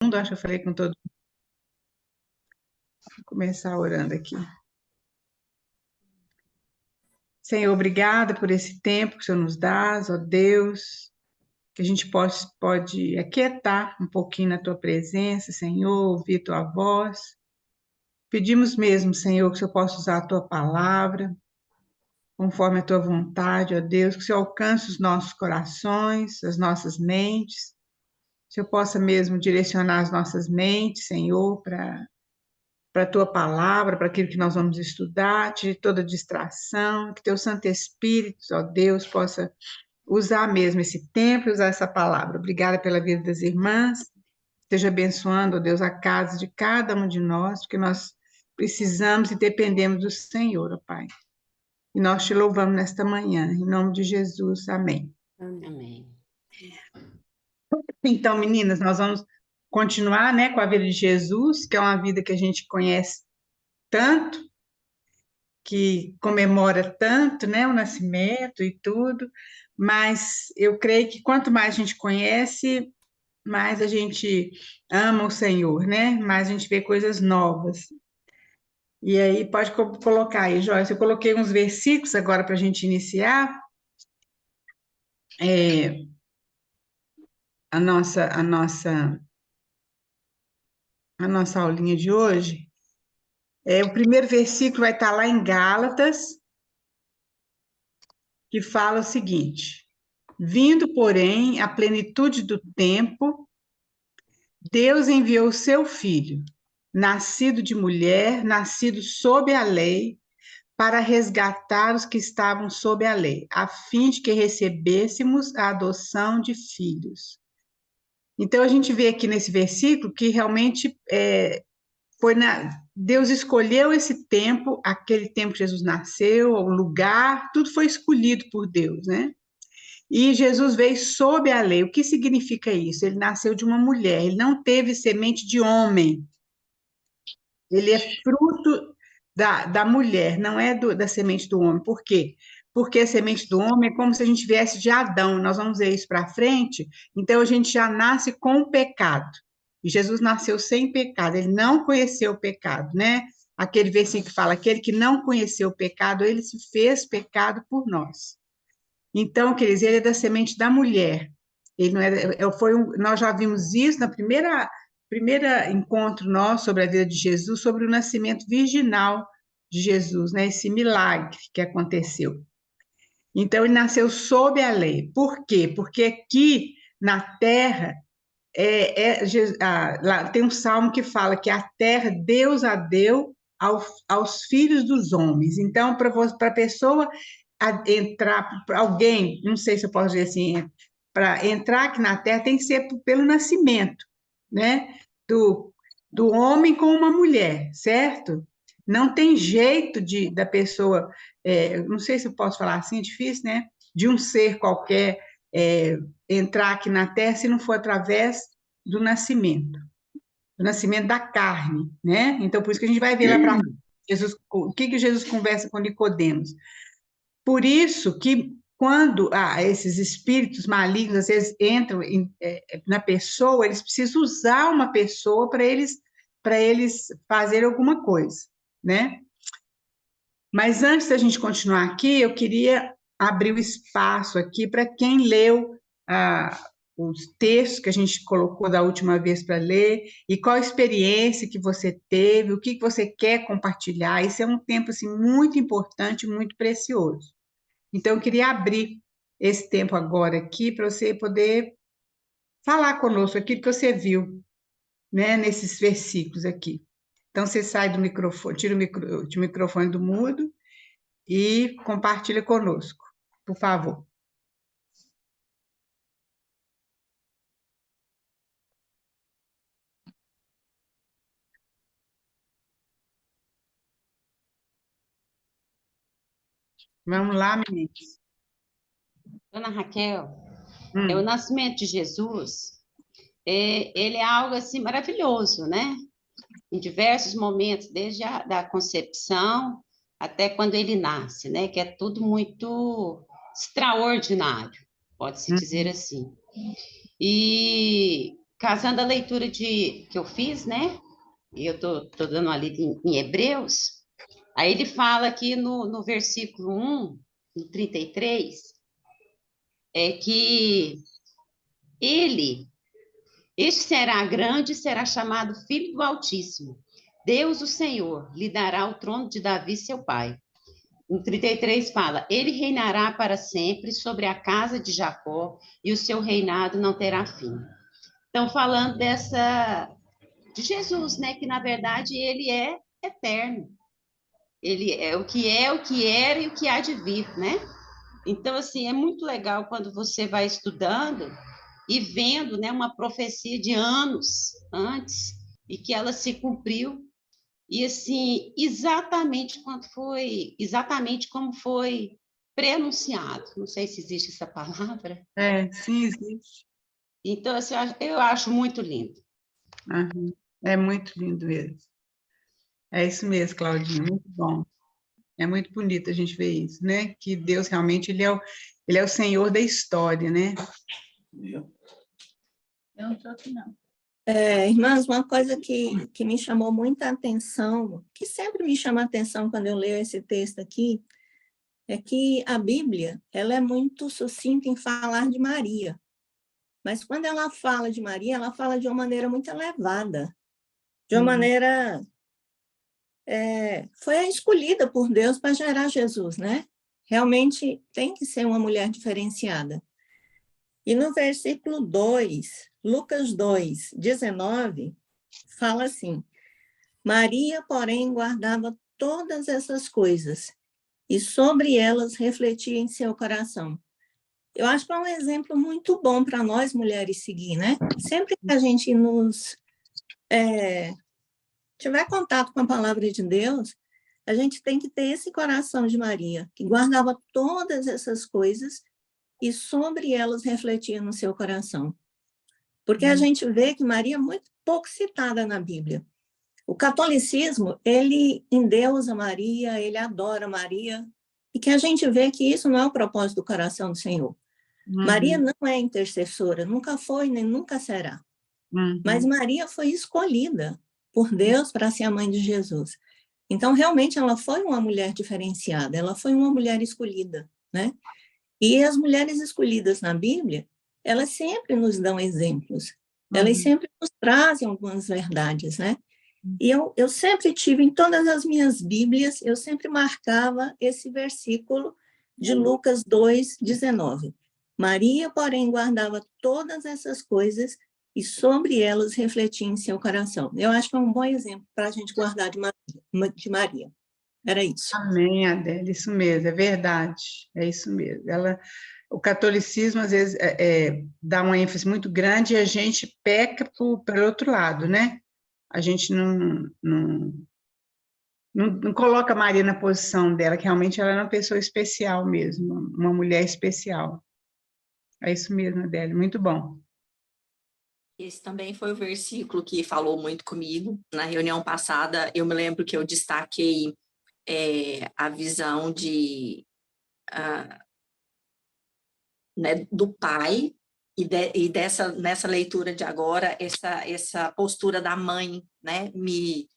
mundo, acho que eu falei com todo mundo. Vou começar orando aqui. Senhor, obrigada por esse tempo que o Senhor nos dá, ó Deus, que a gente pode aquietar um pouquinho na tua presença, Senhor, ouvir tua voz. Pedimos mesmo, Senhor, que o Senhor possa usar a tua palavra, conforme a tua vontade, ó Deus, que o Senhor alcance os nossos corações, as nossas mentes, que o Senhor possa mesmo direcionar as nossas mentes, Senhor, para a tua palavra, para aquilo que nós vamos estudar, tire toda distração, que teu Santo Espírito, ó Deus, possa usar mesmo esse tempo e usar essa palavra. Obrigada pela vida das irmãs, esteja abençoando, ó Deus, a casa de cada um de nós, porque nós precisamos e dependemos do Senhor, ó Pai. E nós te louvamos nesta manhã, em nome de Jesus, amém. Amém. Então, meninas, nós vamos continuar, né, com a vida de Jesus, que é uma vida que a gente conhece tanto, que comemora tanto, né, o nascimento e tudo, mas eu creio que quanto mais a gente conhece, mais a gente ama o Senhor, né? Mais a gente vê coisas novas. E aí pode colocar aí, Joyce, eu coloquei uns versículos agora para a gente iniciar é, a nossa aulinha de hoje. O primeiro versículo vai estar lá em Gálatas, que fala o seguinte: vindo, porém, a plenitude do tempo, Deus enviou o seu filho, nascido de mulher, nascido sob a lei, para resgatar os que estavam sob a lei, a fim de que recebêssemos a adoção de filhos. Então, a gente vê aqui nesse versículo que realmente Deus escolheu esse tempo, aquele tempo que Jesus nasceu, o lugar, tudo foi escolhido por Deus, né? E Jesus veio sob a lei. O que significa isso? Ele nasceu de uma mulher, ele não teve semente de homem. Ele é fruto da mulher, não é da semente do homem. Por quê? Porque a semente do homem é como se a gente viesse de Adão. Nós vamos ver isso para frente. Então, a gente já nasce com o pecado. E Jesus nasceu sem pecado. Ele não conheceu o pecado, né? Aquele versículo que fala: aquele que não conheceu o pecado, ele se fez pecado por nós. Então, quer dizer, ele é da semente da mulher. Ele não nós já vimos isso na primeira encontro nosso sobre a vida de Jesus, sobre o nascimento virginal de Jesus, né? Esse milagre que aconteceu. Então, ele nasceu sob a lei. Por quê? Porque aqui na terra, lá tem um salmo que fala que a terra Deus a deu aos filhos dos homens. Então, para a pessoa entrar, para alguém, não sei se eu posso dizer assim, para entrar aqui na Terra tem que ser pelo nascimento, né? Do, do homem com uma mulher, certo? Não tem jeito da pessoa, não sei se eu posso falar assim, é difícil, né? De um ser qualquer entrar aqui na Terra se não for através do nascimento da carne, né? Então, por isso que a gente vai ver lá para Jesus, o que Jesus conversa com Nicodemos. Por isso que quando esses espíritos malignos às vezes entram na pessoa, eles precisam usar uma pessoa para eles fazerem alguma coisa, né? Mas antes da gente continuar aqui, eu queria abrir o espaço aqui para quem leu os textos que a gente colocou da última vez para ler e qual a experiência que você teve, o que você quer compartilhar. Isso é um tempo assim, muito importante, muito precioso. Então, eu queria abrir esse tempo agora aqui para você poder falar conosco aquilo que você viu, né, nesses versículos aqui. Então, você sai do microfone, tira o microfone do mudo e compartilha conosco, por favor. Vamos lá, meninas. Dona Raquel, o Hum, nascimento de Jesus, ele é algo assim maravilhoso, né? Em diversos momentos, desde a da concepção até quando ele nasce, né? Que é tudo muito extraordinário, pode-se dizer hum, assim. E casando a leitura que eu fiz, né? E eu tô dando uma lida em Hebreus. Aí ele fala aqui no versículo 1, no 33, que ele, este será grande e será chamado Filho do Altíssimo. Deus, o Senhor, lhe dará o trono de Davi, seu pai. No 33 fala: ele reinará para sempre sobre a casa de Jacó e o seu reinado não terá fim. Então, falando de Jesus, né? Que na verdade ele é eterno. Ele é, o que era e o que há de vir, né? Então, assim, é muito legal quando você vai estudando e vendo, né, uma profecia de anos antes e que ela se cumpriu e assim, exatamente como foi preanunciado. Não sei se existe essa palavra. Sim, existe. Então, assim, eu acho muito lindo. Aham. É muito lindo mesmo. É isso mesmo, Claudinha, muito bom. É muito bonito a gente ver isso, né? Que Deus realmente, ele é o Senhor da história, né? Eu não estou aqui, não. Irmãs, uma coisa que me chamou muita atenção, que sempre me chama a atenção quando eu leio esse texto aqui, é que a Bíblia, ela é muito sucinta em falar de Maria. Mas quando ela fala de Maria, ela fala de uma maneira muito elevada, de uma maneira... foi a escolhida por Deus para gerar Jesus, né? Realmente tem que ser uma mulher diferenciada. E no versículo 2, Lucas 2, 19, fala assim: Maria, porém, guardava todas essas coisas, e sobre elas refletia em seu coração. Eu acho que é um exemplo muito bom para nós mulheres seguir, né? Sempre que a gente tiver contato com a palavra de Deus, a gente tem que ter esse coração de Maria, que guardava todas essas coisas e sobre elas refletia no seu coração. Porque a gente vê que Maria é muito pouco citada na Bíblia. O catolicismo, ele endeusa Maria, ele adora Maria, e que a gente vê que isso não é o propósito do coração do Senhor. Maria não é intercessora, nunca foi nem nunca será. Mas Maria foi escolhida por Deus para ser a mãe de Jesus. Então, realmente, ela foi uma mulher diferenciada, ela foi uma mulher escolhida, né? E as mulheres escolhidas na Bíblia, elas sempre nos dão exemplos, elas sempre nos trazem algumas verdades, né? E eu sempre tive, em todas as minhas Bíblias, eu sempre marcava esse versículo de Lucas 2, 19. Maria, porém, guardava todas essas coisas e sobre elas refletia em seu coração. Eu acho que é um bom exemplo para a gente guardar de Maria. Era isso. Amém, Adélia, isso mesmo, é verdade, é isso mesmo. O catolicismo, às vezes, dá uma ênfase muito grande e a gente peca pelo outro lado, né? A gente não coloca a Maria na posição dela, que realmente ela é uma pessoa especial mesmo, uma mulher especial. É isso mesmo, Adélia, muito bom. Esse também foi o versículo que falou muito comigo. Na reunião passada, eu me lembro que eu destaquei a visão né, do pai e nessa leitura de agora, essa postura da mãe, né, me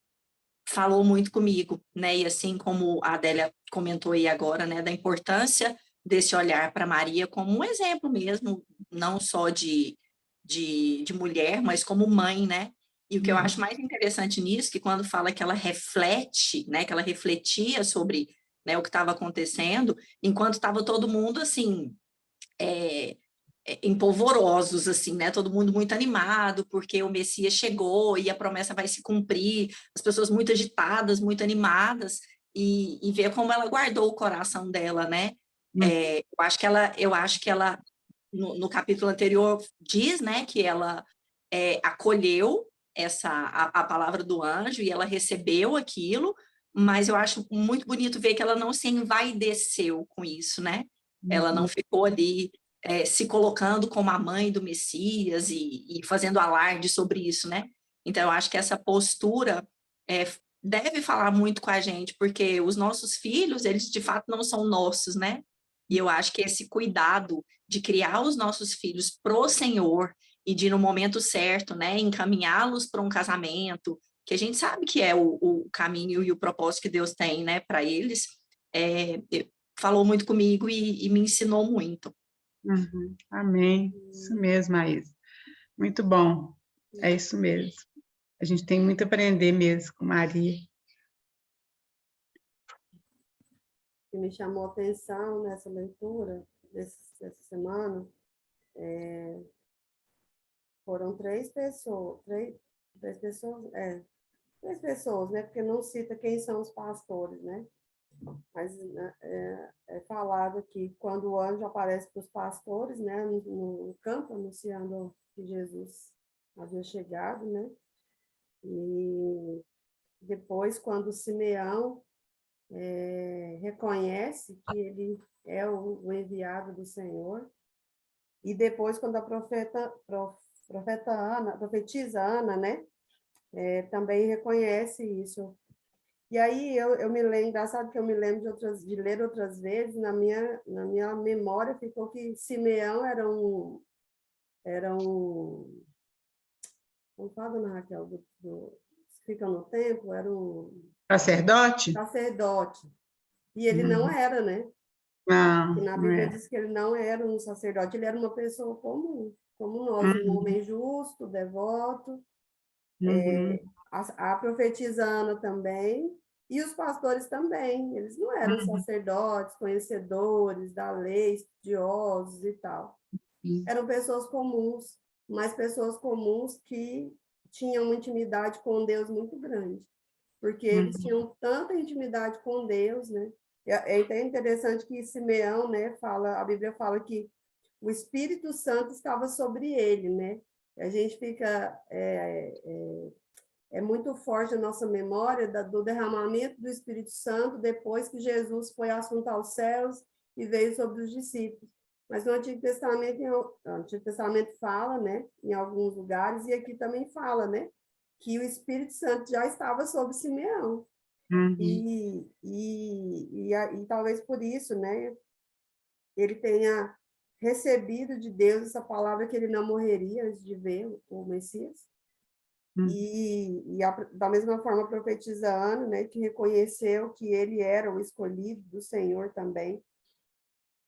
falou muito comigo, né, e assim como a Adélia comentou aí agora, né, da importância desse olhar para Maria como um exemplo mesmo, não só de mulher, mas como mãe, né, e o que eu acho mais interessante nisso, que quando fala que ela reflete, né, que ela refletia sobre, né, o que estava acontecendo, enquanto estava todo mundo, assim, empolvorosos, assim, né? Todo mundo muito animado, porque o Messias chegou e a promessa vai se cumprir, as pessoas muito agitadas, muito animadas, e ver como ela guardou o coração dela, né? Eu acho que ela no capítulo anterior diz, né, que ela acolheu a palavra do anjo e ela recebeu aquilo, mas eu acho muito bonito ver que ela não se envaideceu com isso, né? Ela não ficou ali se colocando como a mãe do Messias e fazendo alarde sobre isso, né? Então, eu acho que essa postura deve falar muito com a gente, porque os nossos filhos, eles de fato não são nossos, né? E eu acho que esse cuidado de criar os nossos filhos pro Senhor e de, no momento certo, né, encaminhá-los para um casamento, que a gente sabe que é o caminho e o propósito que Deus tem, né, para eles, falou muito comigo e me ensinou muito. Uhum. Amém. Isso mesmo, Maísa. Muito bom. É isso mesmo. A gente tem muito a aprender mesmo com Maria. Que me chamou a atenção nessa leitura dessa semana foram três pessoas, né? Porque não cita quem são os pastores, né? Mas é falado aqui, quando o anjo aparece para os pastores, né? No campo, anunciando que Jesus havia chegado, né? E depois, quando Simeão reconhece que ele é o enviado do Senhor, e depois, quando a profetisa Ana, né, também reconhece isso. E aí eu me lembro, engraçado que eu me lembro de ler outras vezes, na minha memória ficou que Simeão era um como fala, dona Raquel, que fica no templo, era um Sacerdote? sacerdote. E ele não era, né? Não, E na não Bíblia é. diz que ele não era um sacerdote, ele era uma pessoa comum, como nós, um homem justo, devoto. A profetisa Ana também, e os pastores também. Eles não eram sacerdotes, conhecedores da lei, estudiosos e tal. Eram pessoas comuns, mas pessoas comuns que tinham uma intimidade com Deus muito grande, porque eles tinham tanta intimidade com Deus, né? É até interessante que Simeão, né, a Bíblia fala que o Espírito Santo estava sobre ele, né? A gente fica muito forte a nossa memória do derramamento do Espírito Santo depois que Jesus foi assunto aos céus e veio sobre os discípulos. Mas no Antigo Testamento fala, né, em alguns lugares, e aqui também fala, né, que o Espírito Santo já estava sobre Simeão. E talvez por isso, né, ele tenha recebido de Deus essa palavra que ele não morreria antes de ver o Messias. Da mesma forma, profetiza Ana, né, que reconheceu que ele era o escolhido do Senhor também,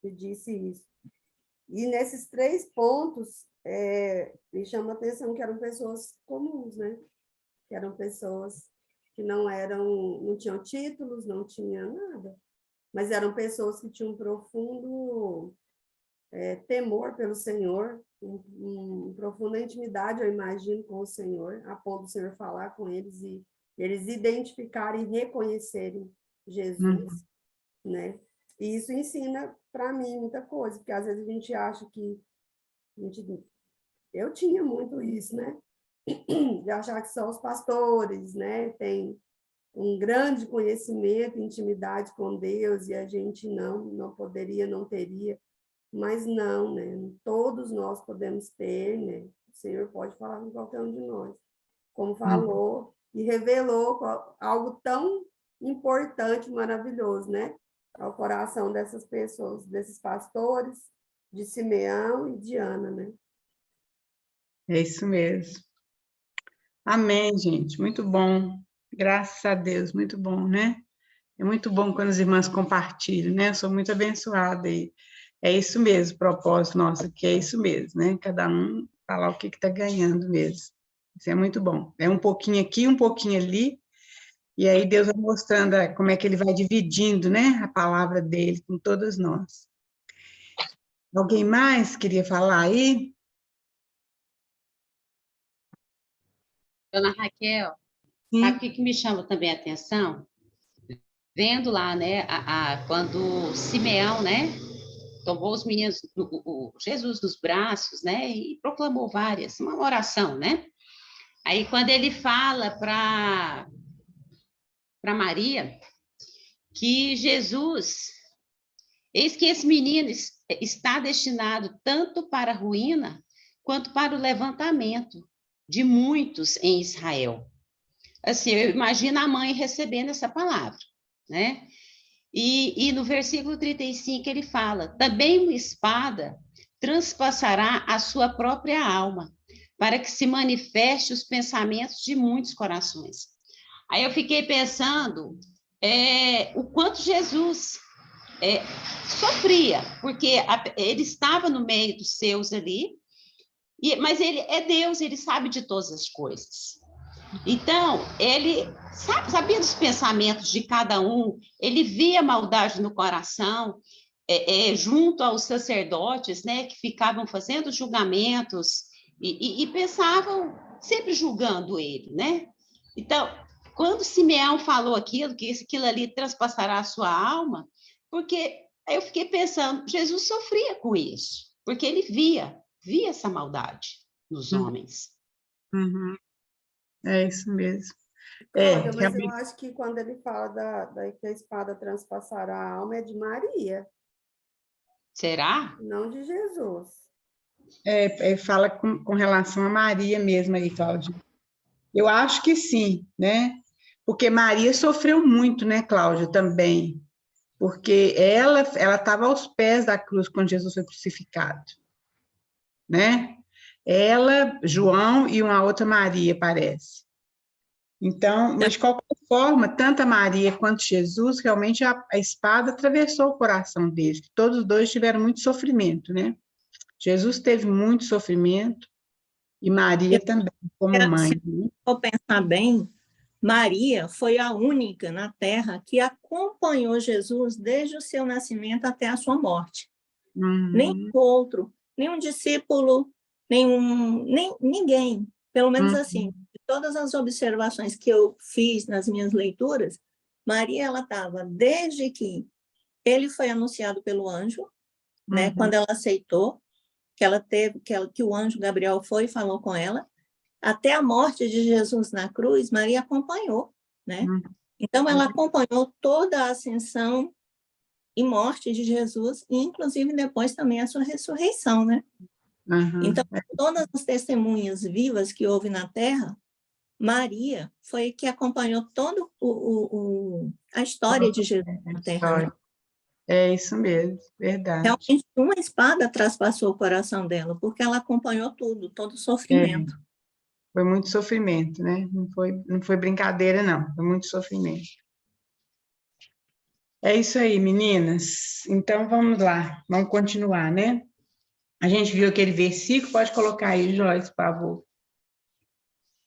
e disse isso. E nesses 3 pontos, me chama a atenção que eram pessoas comuns, né? Que eram pessoas que não tinham títulos, não tinham nada, mas eram pessoas que tinham um profundo temor pelo Senhor, profunda intimidade, eu imagino, com o Senhor, a ponto do Senhor falar com eles e eles identificarem e reconhecerem Jesus, né? E isso ensina para mim muita coisa, porque às vezes a gente acha que eu tinha muito isso, né? De achar que só os pastores, né, tem um grande conhecimento, intimidade com Deus, e a gente não poderia, não teria. Mas não, né? Todos nós podemos ter, né? O Senhor pode falar com qualquer um de nós, como falou e revelou algo tão importante, maravilhoso, né? Ao coração dessas pessoas, desses pastores, de Simeão e de Ana, né? É isso mesmo. Amém, gente. Muito bom. Graças a Deus, muito bom, né? É muito bom quando as irmãs compartilham, né? Eu sou muito abençoada e é isso mesmo, o propósito nosso aqui é isso mesmo, né? Cada um falar o que está ganhando mesmo. Isso é muito bom. É um pouquinho aqui, um pouquinho ali, e aí Deus vai mostrando como é que ele vai dividindo, né? A palavra dele com todas nós. Alguém mais queria falar aí? Dona Raquel, Sim. sabe o que me chama também a atenção? Vendo lá, né, quando Simeão, né, tomou os meninos, Jesus nos braços, né, e proclamou uma oração, né? Aí, quando ele fala para Maria que Jesus, eis que esse menino está destinado tanto para a ruína quanto para o levantamento de muitos em Israel. Assim, eu imagino a mãe recebendo essa palavra, né? E no versículo 35 ele fala, também uma espada transpassará a sua própria alma, para que se manifeste os pensamentos de muitos corações. Aí eu fiquei pensando o quanto Jesus sofria, porque ele estava no meio dos seus ali, mas ele é Deus, ele sabe de todas as coisas. Então, ele sabia dos pensamentos de cada um, ele via a maldade no coração, junto aos sacerdotes, né, que ficavam fazendo julgamentos e pensavam, sempre julgando ele, né? Então, quando Simeão falou aquilo, que aquilo ali transpassará a sua alma, porque aí eu fiquei pensando, Jesus sofria com isso, porque ele via essa maldade nos homens. Uhum. É isso mesmo. Cláudia, mas eu realmente. acho que quando ele fala que a espada transpassará a alma é de Maria, Será? não de Jesus. Fala com relação a Maria mesmo aí, Cláudia. Eu acho que sim, né? Porque Maria sofreu muito, né, Cláudia, também. Porque ela estava aos pés da cruz quando Jesus foi crucificado, né? Ela, João e uma outra Maria, parece. Então, mas de qualquer forma, tanto a Maria quanto Jesus, realmente a espada atravessou o coração deles. Todos os dois tiveram muito sofrimento, né? Jesus teve muito sofrimento e Maria também, como mãe. Se for pensar bem, Maria foi a única na Terra que acompanhou Jesus desde o seu nascimento até a sua morte. Nem outro, nenhum discípulo, ninguém. Pelo menos assim, de todas as observações que eu fiz nas minhas leituras, Maria ela estava desde que ele foi anunciado pelo anjo, né? Quando ela aceitou, que o anjo Gabriel foi e falou com ela, até a morte de Jesus na cruz, Maria acompanhou, né? Então, ela acompanhou toda a ascensão e morte de Jesus, e inclusive depois também a sua ressurreição, né? Então, todas as testemunhas vivas que houve na Terra, Maria foi que acompanhou toda a história de Jesus na Terra, né? É isso mesmo, verdade. Realmente, uma espada traspassou o coração dela, porque ela acompanhou tudo, todo o sofrimento. Foi muito sofrimento, né? Não foi brincadeira, não. Foi muito sofrimento. É isso aí, meninas. Então, vamos lá. Vamos continuar, né? A gente viu aquele versículo, pode colocar aí, Joyce, por favor.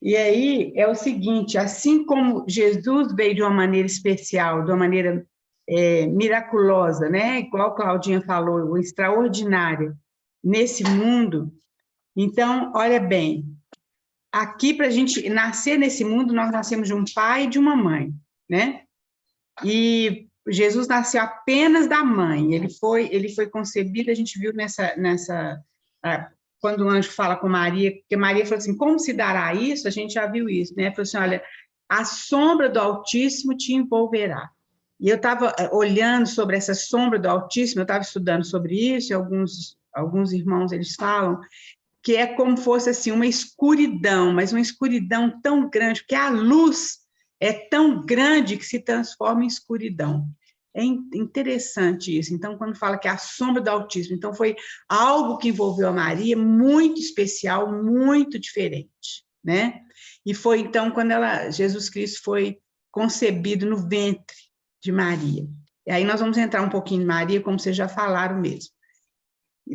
E aí, é o seguinte, assim como Jesus veio de uma maneira especial, de uma maneira miraculosa, né? Igual a Claudinha falou, extraordinária, nesse mundo. Então, olha bem, aqui, para a gente nascer nesse mundo, nós nascemos de um pai e de uma mãe, né? E Jesus nasceu apenas da mãe, ele foi concebido, a gente viu quando o anjo fala com Maria, porque Maria falou assim, como se dará isso? A gente já viu isso, né? Falou assim, olha, a sombra do Altíssimo te envolverá. E eu estava olhando sobre essa sombra do Altíssimo, eu estava estudando sobre isso, e alguns irmãos, eles falam, que é como fosse assim, uma escuridão, mas uma escuridão tão grande, porque a luz é tão grande que se transforma em escuridão. É interessante isso. Então, quando fala que é a sombra do Altíssimo, então foi algo que envolveu a Maria, muito especial, muito diferente, né? E foi então quando Jesus Cristo foi concebido no ventre de Maria. E aí nós vamos entrar um pouquinho em Maria, como vocês já falaram mesmo.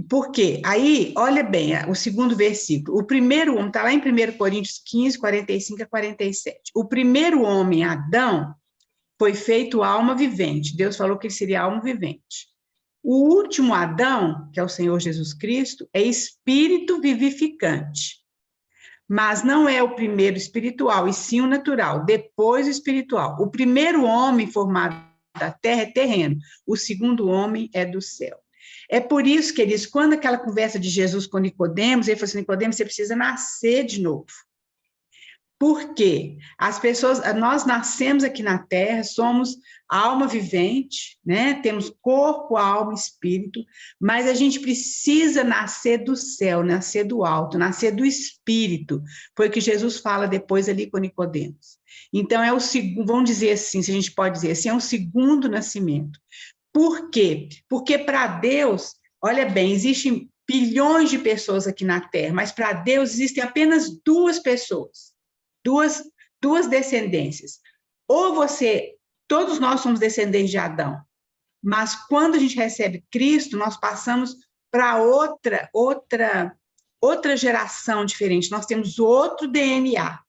Por quê? Aí, olha bem, o segundo versículo. O primeiro homem, está lá em 1 Coríntios 15, 45 a 47. O primeiro homem, Adão, foi feito alma vivente. Deus falou que ele seria alma vivente. O último Adão, que é o Senhor Jesus Cristo, é espírito vivificante. Mas não é o primeiro espiritual, e sim o natural, depois o espiritual. O primeiro homem formado da terra é terreno, o segundo homem é do céu. É por isso, queridos, quando aquela conversa de Jesus com Nicodemos, ele falou assim, Nicodemos, você precisa nascer de novo. Por quê? Nós nascemos aqui na Terra, somos alma vivente, né? Temos corpo, alma, espírito, mas a gente precisa nascer do céu, nascer do alto, nascer do espírito. Foi o que Jesus fala depois ali com Nicodemos. Então, é o segundo, vamos dizer assim, se a gente pode dizer assim, é o segundo nascimento. Por quê? Porque para Deus, olha bem, existe bilhões de pessoas aqui na Terra, mas para Deus existem apenas duas pessoas, duas descendências. Ou todos nós somos descendentes de Adão, mas quando a gente recebe Cristo, nós passamos para outra geração diferente, nós temos outro DNA.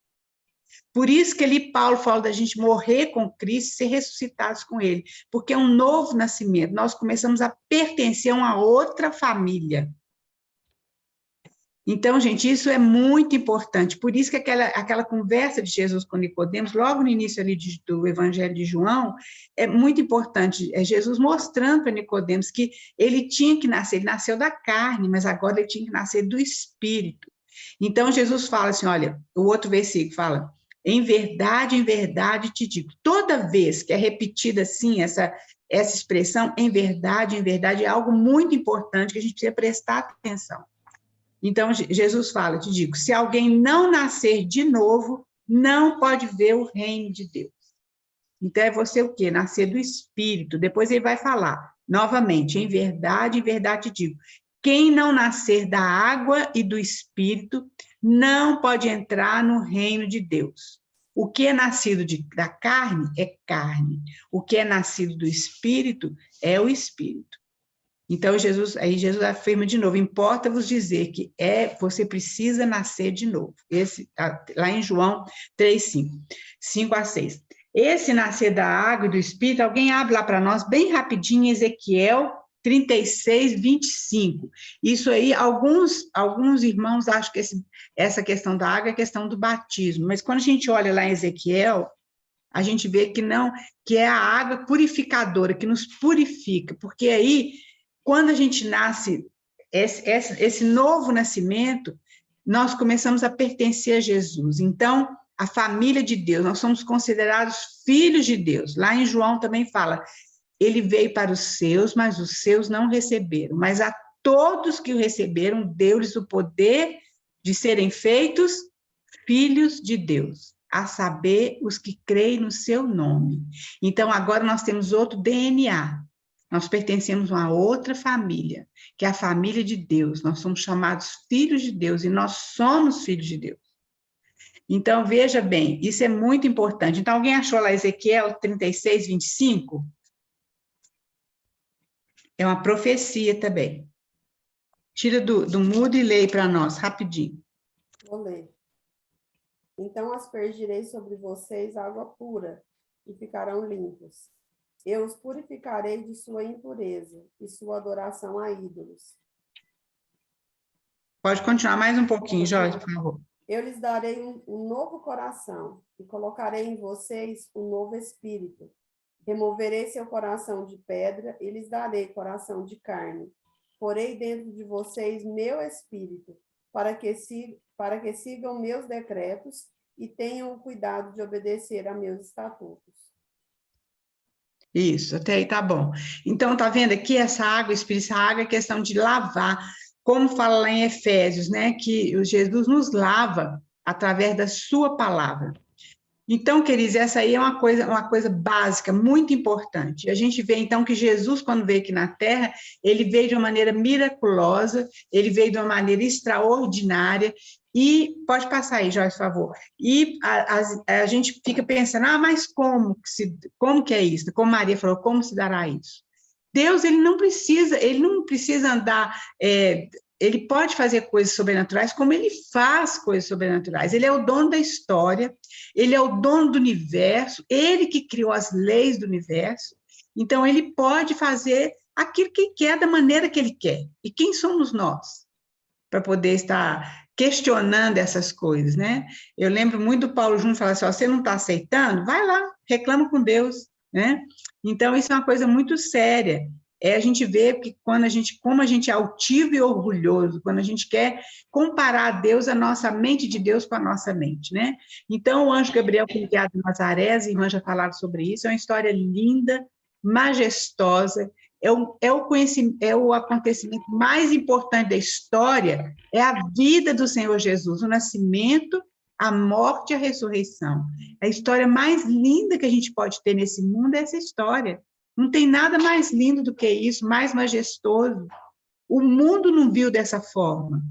Por isso que ali Paulo fala da gente morrer com Cristo e ser ressuscitados com ele, porque é um novo nascimento, nós começamos a pertencer a uma outra família. Então, gente, isso é muito importante, por isso que aquela conversa de Jesus com Nicodemos, logo no início ali do Evangelho de João, é muito importante, é Jesus mostrando para Nicodemos que ele tinha que nascer, ele nasceu da carne, mas agora ele tinha que nascer do Espírito. Então, Jesus fala assim, olha, o outro versículo fala, em verdade te digo, toda vez que é repetida assim, essa expressão, em verdade, é algo muito importante que a gente precisa prestar atenção. Então, Jesus fala, te digo, se alguém não nascer de novo, não pode ver o reino de Deus. Então, é você o quê? Nascer do Espírito. Depois ele vai falar, novamente, em verdade te digo, quem não nascer da água e do Espírito não pode entrar no reino de Deus. O que é nascido da carne é carne. O que é nascido do Espírito é o Espírito. Então, Jesus afirma de novo, importa-vos dizer que você precisa nascer de novo. Lá em João 3:5, 5-6. Esse nascer da água e do Espírito, alguém abre lá para nós, bem rapidinho, Ezequiel 36:25. Isso aí, alguns irmãos acham que essa questão da água é questão do batismo, mas quando a gente olha lá em Ezequiel, a gente vê que não, que é a água purificadora, que nos purifica, porque aí, quando a gente nasce, esse novo nascimento, nós começamos a pertencer a Jesus. Então, a família de Deus, nós somos considerados filhos de Deus. Lá em João também fala, ele veio para os seus, mas os seus não receberam. Mas a todos que o receberam, deu-lhes o poder de serem feitos filhos de Deus, a saber, os que creem no seu nome. Então, agora nós temos outro DNA. Nós pertencemos a uma outra família, que é a família de Deus. Nós somos chamados filhos de Deus, e nós somos filhos de Deus. Então, veja bem, isso é muito importante. Então, alguém achou lá Ezequiel 36:25? É uma profecia também. Tira do mudo e leia para nós, rapidinho. Vou ler. Então aspergirei sobre vocês água pura, e ficarão limpos. Eu os purificarei de sua impureza e sua adoração a ídolos. Pode continuar mais um pouquinho, Jorge, por favor. Eu lhes darei um novo coração e colocarei em vocês um novo espírito. Removerei seu coração de pedra e lhes darei coração de carne. Porei dentro de vocês meu espírito, para que sigam meus decretos e tenham o cuidado de obedecer a meus estatutos. Isso, até aí tá bom. Então, tá vendo aqui essa água, essa água é questão de lavar, como fala lá em Efésios, né, que Jesus nos lava através da sua palavra. Então, queridos, essa aí é uma coisa básica, muito importante. A gente vê, então, que Jesus, quando veio aqui na Terra, ele veio de uma maneira miraculosa, ele veio de uma maneira extraordinária, e pode passar aí, Joyce, por favor. E a gente fica pensando, mas como que é isso? Como Maria falou, como se dará isso? Deus, ele não precisa andar... ele pode fazer coisas sobrenaturais, como ele faz coisas sobrenaturais. Ele é o dono da história, ele é o dono do universo, ele que criou as leis do universo. Então, ele pode fazer aquilo que quer, da maneira que ele quer. E quem somos nós para poder estar questionando essas coisas, né? Eu lembro muito do Paulo Júnior falar assim, você não está aceitando? Vai lá, reclama com Deus, né? Então, isso é uma coisa muito séria. A gente vê que como a gente é altivo e orgulhoso, quando a gente quer comparar a Deus, a nossa mente de Deus com a nossa mente, né? Então, o anjo Gabriel foi enviado em Nazaré, as irmãs já falaram sobre isso, é uma história linda, majestosa, é o acontecimento mais importante da história, é a vida do Senhor Jesus, o nascimento, a morte e a ressurreição. A história mais linda que a gente pode ter nesse mundo é essa história. Não tem nada mais lindo do que isso, mais majestoso. O mundo não viu dessa forma.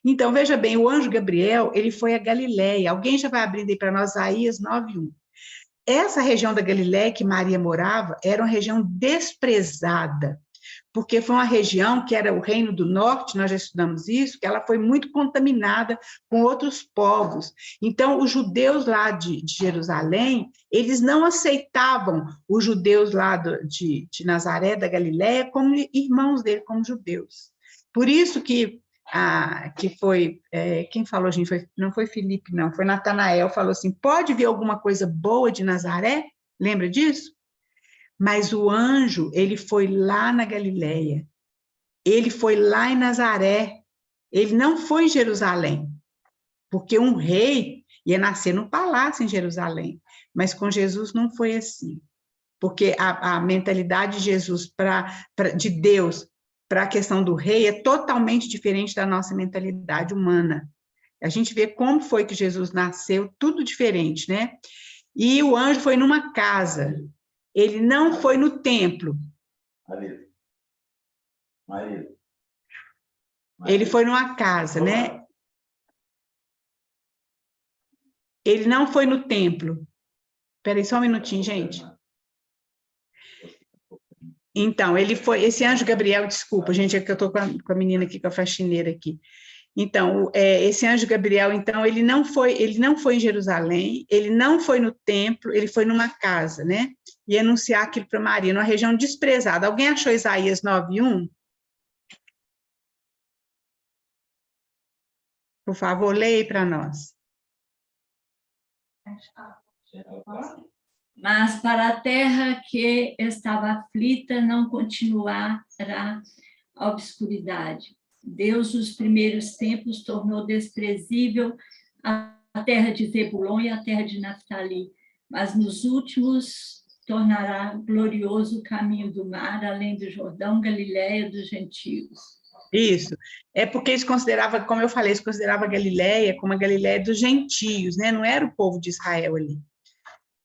Então, veja bem, o anjo Gabriel, ele foi a Galileia. Alguém já vai abrindo aí para nós, Isaías 9:1. Essa região da Galileia que Maria morava era uma região desprezada, porque foi uma região que era o Reino do Norte, nós já estudamos isso, que ela foi muito contaminada com outros povos. Então, os judeus lá de Jerusalém, eles não aceitavam os judeus lá de Nazaré, da Galileia, como irmãos dele, como judeus. Por isso que foi, quem falou, gente, não foi Filipe, não, foi Natanael, falou assim, pode vir alguma coisa boa de Nazaré? Lembra disso? Mas o anjo, ele foi lá na Galileia, ele foi lá em Nazaré, ele não foi em Jerusalém, porque um rei ia nascer no palácio em Jerusalém, mas com Jesus não foi assim, porque a mentalidade de Jesus, de Deus, para a questão do rei, é totalmente diferente da nossa mentalidade humana. A gente vê como foi que Jesus nasceu, tudo diferente, né? E o anjo foi numa casa, ele não foi no templo. Maria. Ele foi numa casa, né? Ele não foi no templo. Espera aí só um minutinho, gente. Então, ele foi, esse anjo Gabriel, desculpa, gente, é que eu estou com a menina aqui, com a faxineira aqui. Então, esse anjo Gabriel, então, ele não foi em Jerusalém, ele não foi no templo, ele foi numa casa, né? E anunciar aquilo para Maria, numa região desprezada. Alguém achou Isaías 9:1? Por favor, leia aí para nós. Mas para a terra que estava aflita não continuará a obscuridade. Deus, nos primeiros tempos, tornou desprezível a terra de Zebulon e a terra de Naftali, mas nos últimos tornará glorioso o caminho do mar, além do Jordão, Galileia dos gentios. Isso, é porque eles consideravam, como eu falei, eles consideravam a Galileia como a Galileia dos gentios, né? Não era o povo de Israel ali.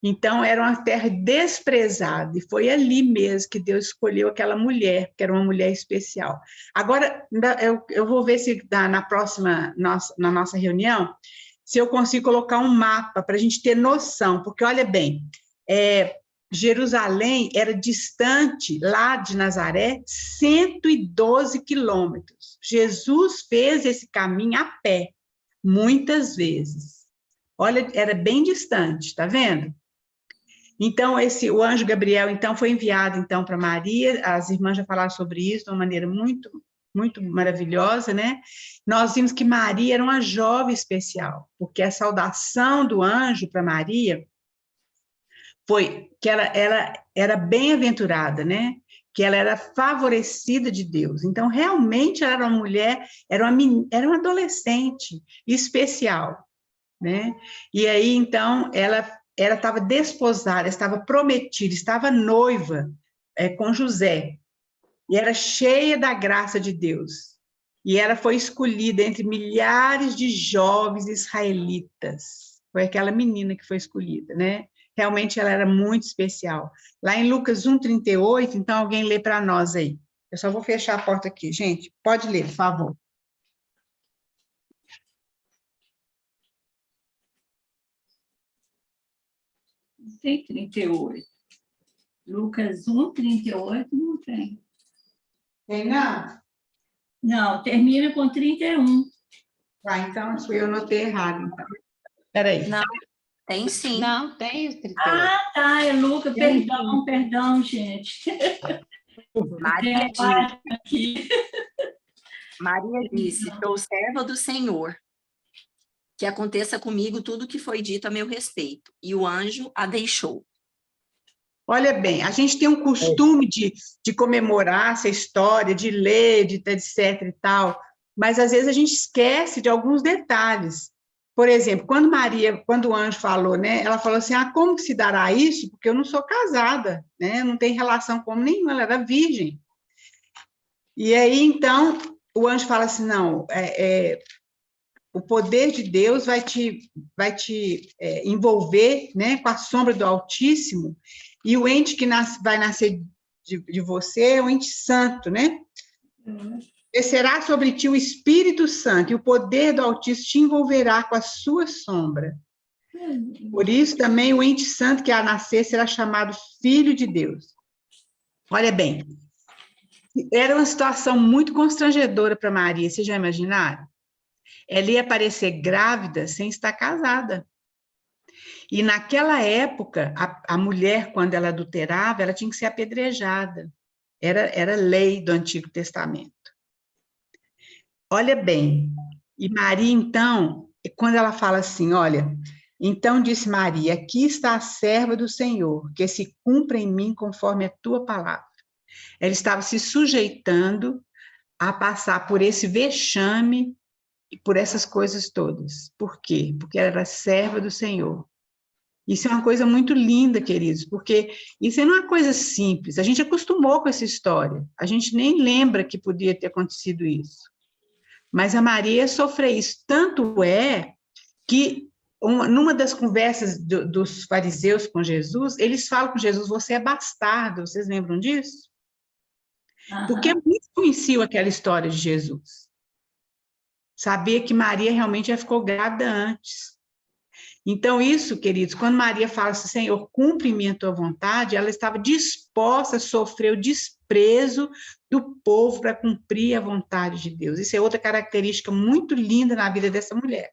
Então, era uma terra desprezada, e foi ali mesmo que Deus escolheu aquela mulher, que era uma mulher especial. Agora, eu vou ver se na nossa reunião, se eu consigo colocar um mapa para a gente ter noção, porque, olha bem, Jerusalém era distante, lá de Nazaré, 112 quilômetros. Jesus fez esse caminho a pé, muitas vezes. Olha, era bem distante, tá vendo? Então, o anjo Gabriel, então, foi enviado, então, para Maria, as irmãs já falaram sobre isso de uma maneira muito, muito maravilhosa, né? Nós vimos que Maria era uma jovem especial, porque a saudação do anjo para Maria foi que ela era bem-aventurada, né? Que ela era favorecida de Deus. Então, realmente, ela era uma mulher, era uma adolescente especial, né? E aí, então, ela estava desposada, estava prometida, estava noiva com José, e era cheia da graça de Deus. E ela foi escolhida entre milhares de jovens israelitas. Foi aquela menina que foi escolhida, né? Realmente ela era muito especial. Lá em Lucas 1:38, então alguém lê para nós aí. Eu só vou fechar a porta aqui, gente. Pode ler, por favor. Tem 38. Lucas 1:38 não tem. Tem não? Não, termina com 31. Então eu anotei errado. Então. Peraí. Não, tem sim. Não, tem os 38. Ah, tá, é Lucas. Perdão, gente. Maria disse, sou serva do Senhor, que aconteça comigo tudo o que foi dito a meu respeito. E o anjo a deixou. Olha bem, a gente tem um costume de comemorar essa história, de ler, de etc e tal, mas às vezes a gente esquece de alguns detalhes. Por exemplo, quando o anjo falou, né, ela falou assim, como que se dará isso? Porque eu não sou casada, né, não tem relação com nenhuma, ela era virgem. E aí, então, o anjo fala assim, não, o poder de Deus vai te envolver, né, com a sombra do Altíssimo, e o ente que vai nascer de você é o ente santo, né? Descerá sobre ti o Espírito Santo, e o poder do Altíssimo te envolverá com a sua sombra. Por isso também o ente santo que há nascer será chamado Filho de Deus. Olha bem, era uma situação muito constrangedora para Maria, vocês já imaginaram? Ela ia aparecer grávida sem estar casada. E naquela época, a mulher, quando ela adulterava, ela tinha que ser apedrejada. Era lei do Antigo Testamento. Olha bem, e Maria, então, quando ela fala assim, olha, então disse Maria, aqui está a serva do Senhor, que se cumpra em mim conforme a tua palavra. Ela estava se sujeitando a passar por esse vexame e por essas coisas todas. Por quê? Porque ela era serva do Senhor. Isso é uma coisa muito linda, queridos, porque isso não é uma coisa simples. A gente acostumou com essa história. A gente nem lembra que podia ter acontecido isso. Mas a Maria sofreu isso. Tanto é que, numa das conversas dos fariseus com Jesus, eles falam com Jesus, você é bastardo. Vocês lembram disso? Porque muitos conheciam aquela história de Jesus. Sabia que Maria realmente já ficou grávida antes. Então, isso, queridos, quando Maria fala assim, Senhor, cumpre-me a tua vontade, ela estava disposta a sofrer o desprezo do povo para cumprir a vontade de Deus. Isso é outra característica muito linda na vida dessa mulher.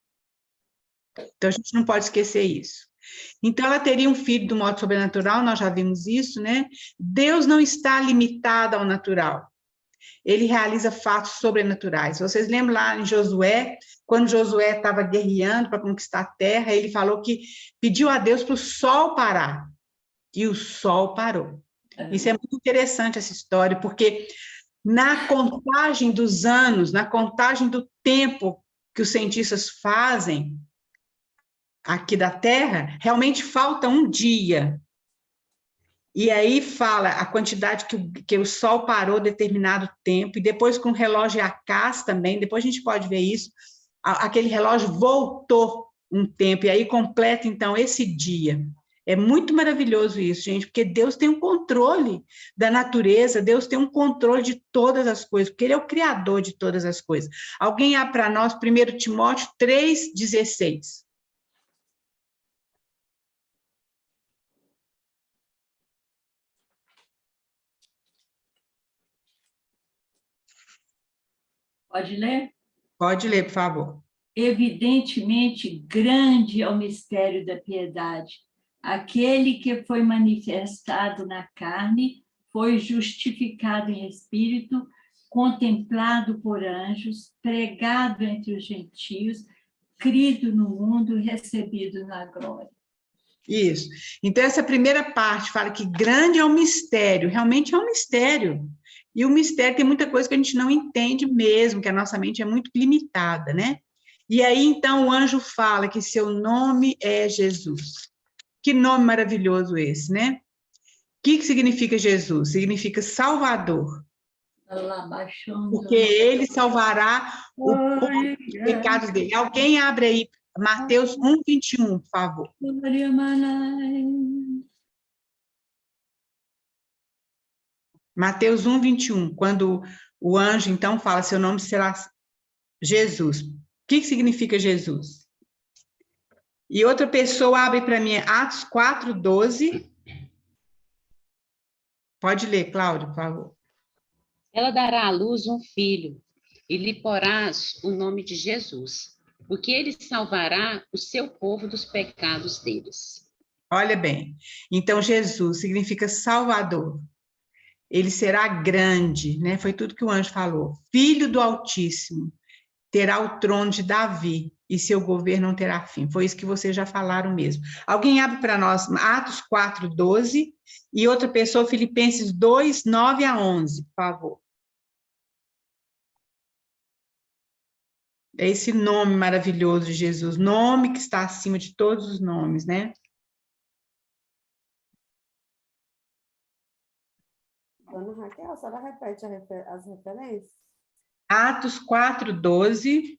Então, a gente não pode esquecer isso. Então, ela teria um filho do modo sobrenatural, nós já vimos isso, né? Deus não está limitado ao natural. Ele realiza fatos sobrenaturais. Vocês lembram lá em Josué, quando Josué estava guerreando para conquistar a terra, ele falou que pediu a Deus para o sol parar, e o sol parou. Isso é muito interessante, essa história, porque na contagem dos anos, na contagem do tempo que os cientistas fazem aqui da Terra, realmente falta um dia. E aí fala a quantidade que o Sol parou determinado tempo, e depois com o relógio Acás também, depois a gente pode ver isso, aquele relógio voltou um tempo, e aí completa, então, esse dia. É muito maravilhoso isso, gente, porque Deus tem um controle da natureza, Deus tem um controle de todas as coisas, porque Ele é o Criador de todas as coisas. Alguém há para nós, 1 Timóteo 3,16. Pode ler? Pode ler, por favor. Evidentemente, grande é o mistério da piedade. Aquele que foi manifestado na carne foi justificado em espírito, contemplado por anjos, pregado entre os gentios, crido no mundo, recebido na glória. Isso. Então, essa primeira parte fala que grande é o mistério, realmente é um mistério. E o mistério tem muita coisa que a gente não entende mesmo, que a nossa mente é muito limitada, né? E aí, então, o anjo fala que seu nome é Jesus. Que nome maravilhoso esse, né? O que significa Jesus? Significa Salvador. Porque ele salvará o povo dos pecados dele. Alguém abre aí Mateus 1:21, por favor. Mateus 1:21, quando o anjo, então, fala, seu nome será Jesus. O que significa Jesus? E outra pessoa abre para mim Atos 4:12. Pode ler, Cláudio, por favor. Ela dará à luz um filho, e lhe porás o nome de Jesus, porque ele salvará o seu povo dos pecados deles. Olha bem, então Jesus significa Salvador. Ele será grande, né? Foi tudo que o anjo falou. Filho do Altíssimo, terá o trono de Davi, e seu governo não terá fim. Foi isso que vocês já falaram mesmo. Alguém abre para nós Atos 4:12, e outra pessoa, Filipenses 2:9-11, por favor. É esse nome maravilhoso de Jesus, nome que está acima de todos os nomes, né? Dona Raquel, a senhora repete as referências? Atos 4:12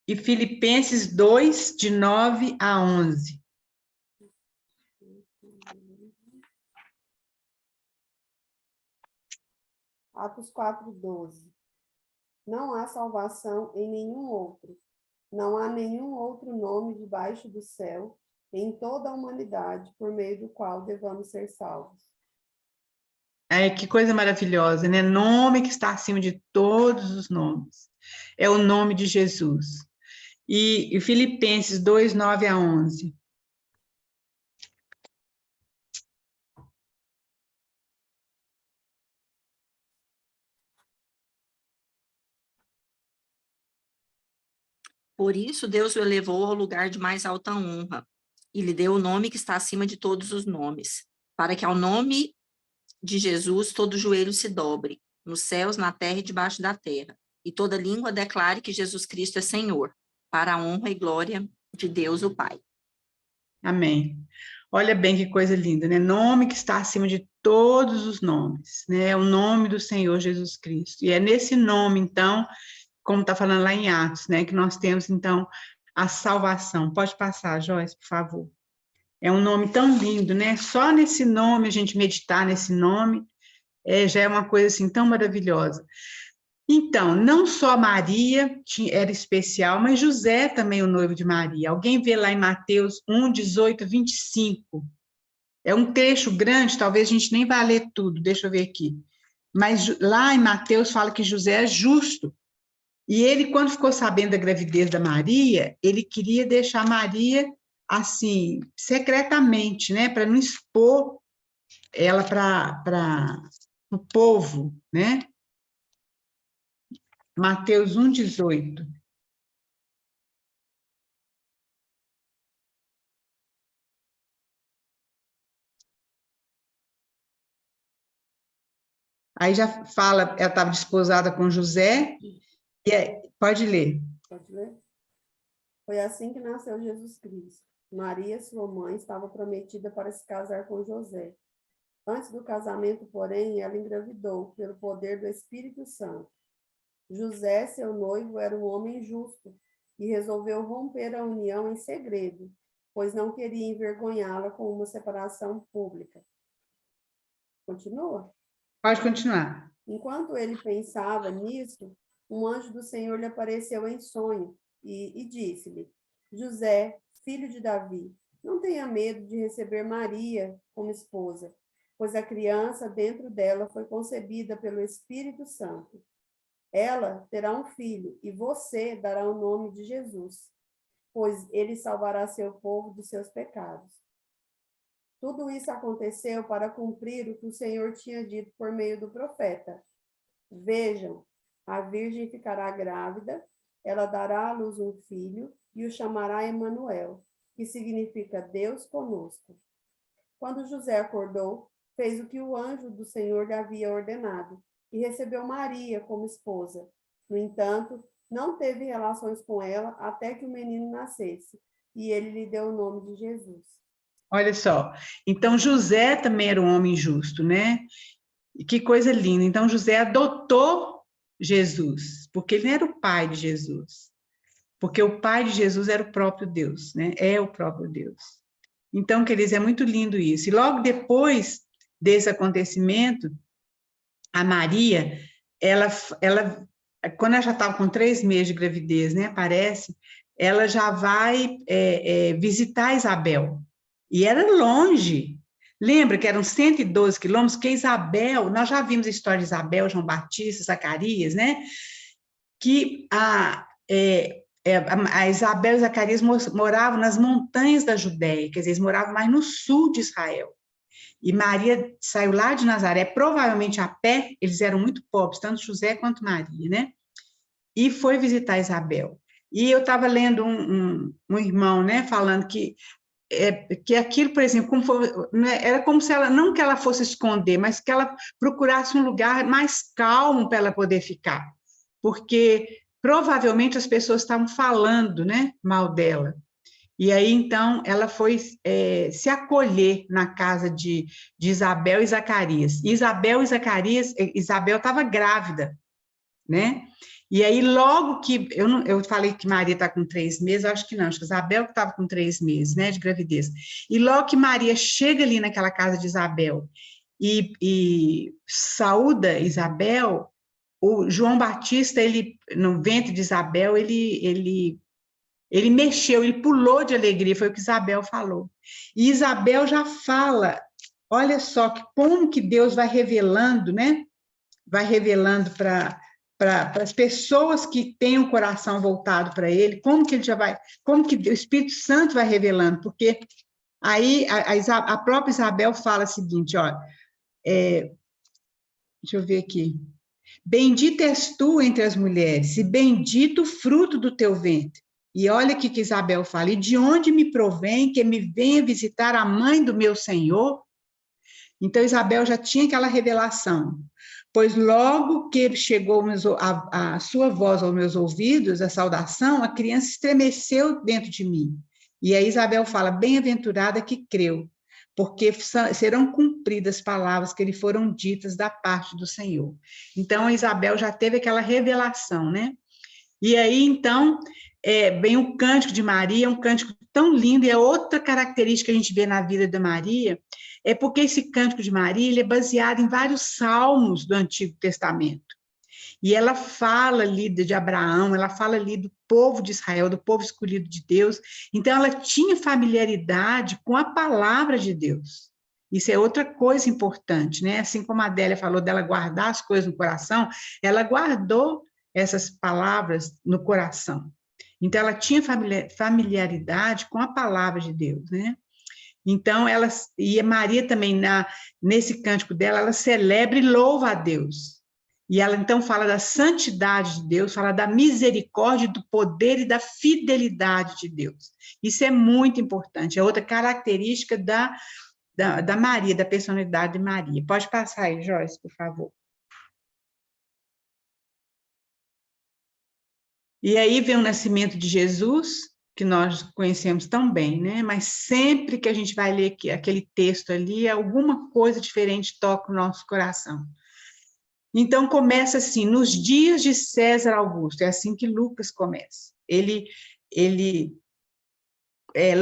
e Filipenses 2:9-11. Atos 4:12. Não há salvação em nenhum outro. Não há nenhum outro nome debaixo do céu, em toda a humanidade, por meio do qual devamos ser salvos. Que coisa maravilhosa, né? Nome que está acima de todos os nomes. É o nome de Jesus. E Filipenses 2, 9 a 11. Por isso, Deus o elevou ao lugar de mais alta honra e lhe deu o nome que está acima de todos os nomes, para que ao nome de Jesus todo joelho se dobre, nos céus, na terra e debaixo da terra, e toda língua declare que Jesus Cristo é Senhor, para a honra e glória de Deus o Pai. Amém. Olha bem que coisa linda, né? Nome que está acima de todos os nomes, né? É o nome do Senhor Jesus Cristo. E é nesse nome, então, como está falando lá em Atos, né? Que nós temos, então, a salvação. Pode passar, Joyce, por favor. É um nome tão lindo, né? Só nesse nome, a gente meditar nesse nome, já é uma coisa assim tão maravilhosa. Então, não só Maria era especial, mas José também, o noivo de Maria. Alguém vê lá em Mateus 1, 18, 25. É um trecho grande, talvez a gente nem vá ler tudo, deixa eu ver aqui. Mas lá em Mateus fala que José é justo. E ele, quando ficou sabendo da gravidez da Maria, ele queria deixar Maria, assim, secretamente, né, para não expor ela para o povo, né? Mateus 1, 18. Aí já fala, ela estava desposada com José, pode ler. Pode ler? Foi assim que nasceu Jesus Cristo. Maria, sua mãe, estava prometida para se casar com José. Antes do casamento, porém, ela engravidou pelo poder do Espírito Santo. José, seu noivo, era um homem justo e resolveu romper a união em segredo, pois não queria envergonhá-la com uma separação pública. Continua? Pode continuar. Enquanto ele pensava nisso, um anjo do Senhor lhe apareceu em sonho e disse-lhe: José, filho de Davi, não tenha medo de receber Maria como esposa, pois a criança dentro dela foi concebida pelo Espírito Santo. Ela terá um filho e você dará o nome de Jesus, pois ele salvará seu povo dos seus pecados. Tudo isso aconteceu para cumprir o que o Senhor tinha dito por meio do profeta. Vejam, a virgem ficará grávida, ela dará à luz um filho e o chamará Emanuel, que significa Deus conosco. Quando José acordou, fez o que o anjo do Senhor lhe havia ordenado e recebeu Maria como esposa. No entanto, não teve relações com ela até que o menino nascesse, e ele lhe deu o nome de Jesus. Olha só, então José também era um homem justo, né? E que coisa linda. Então José adotou Jesus, porque ele não era o pai de Jesus. Porque o pai de Jesus era o próprio Deus, né? É o próprio Deus. Então, queridos, é muito lindo isso. E logo depois desse acontecimento, a Maria, quando ela já estava com 3 meses de gravidez, né? Parece, ela já vai visitar Isabel. E era longe. Lembra que eram 112 quilômetros, que Isabel, nós já vimos a história de Isabel, João Batista, Zacarias, né? Que a Isabel e Zacarias moravam nas montanhas da Judéia, quer dizer, eles moravam mais no sul de Israel. E Maria saiu lá de Nazaré, provavelmente a pé, eles eram muito pobres, tanto José quanto Maria, né? E foi visitar Isabel. E eu estava lendo um irmão, né, falando que aquilo, por exemplo, era como se ela, não que ela fosse esconder, mas que ela procurasse um lugar mais calmo para ela poder ficar, porque provavelmente as pessoas estavam falando, né, mal dela. E aí, então, ela foi se acolher na casa de Isabel e Zacarias. Isabel estava grávida, né? E aí, logo que, eu falei que Maria está com 3 meses, acho que não, acho que Isabel que estava com 3 meses, né, de gravidez. E logo que Maria chega ali naquela casa de Isabel, e saúda Isabel, o João Batista, ele, no ventre de Isabel, ele mexeu, ele pulou de alegria, foi o que Isabel falou. E Isabel já fala, olha só como que Deus vai revelando, né? Vai revelando para as pessoas que têm o coração voltado para ele, como que ele já vai, como que o Espírito Santo vai revelando, porque aí a própria Isabel fala o seguinte, ó, deixa eu ver aqui, bendita és tu entre as mulheres, e bendito o fruto do teu ventre. E olha o que Isabel fala, e de onde me provém que me venha visitar a mãe do meu Senhor? Então Isabel já tinha aquela revelação, pois logo que chegou a sua voz aos meus ouvidos, a saudação, a criança estremeceu dentro de mim. E aí Isabel fala, bem-aventurada que creu, porque serão cumpridas palavras que lhe foram ditas da parte do Senhor. Então, a Isabel já teve aquela revelação, né? E aí, então, vem o cântico de Maria, um cântico tão lindo, e é outra característica que a gente vê na vida da Maria, é porque esse cântico de Maria, ele é baseado em vários salmos do Antigo Testamento. E ela fala ali de Abraão, ela fala ali do povo de Israel, do povo escolhido de Deus. Então, ela tinha familiaridade com a palavra de Deus. Isso é outra coisa importante, né? Assim como a Adélia falou dela guardar as coisas no coração, ela guardou essas palavras no coração. Então, ela tinha familiaridade com a palavra de Deus, né? Então, e a Maria também, nesse cântico dela, ela celebra e louva a Deus. E ela, então, fala da santidade de Deus, fala da misericórdia, do poder e da fidelidade de Deus. Isso é muito importante, é outra característica da Maria, da personalidade de Maria. Pode passar aí, Joyce, por favor. E aí vem o nascimento de Jesus, que nós conhecemos tão bem, né? Mas sempre que a gente vai ler aquele texto ali, alguma coisa diferente toca o nosso coração. Então, começa assim, nos dias de César Augusto, é assim que Lucas começa. Ele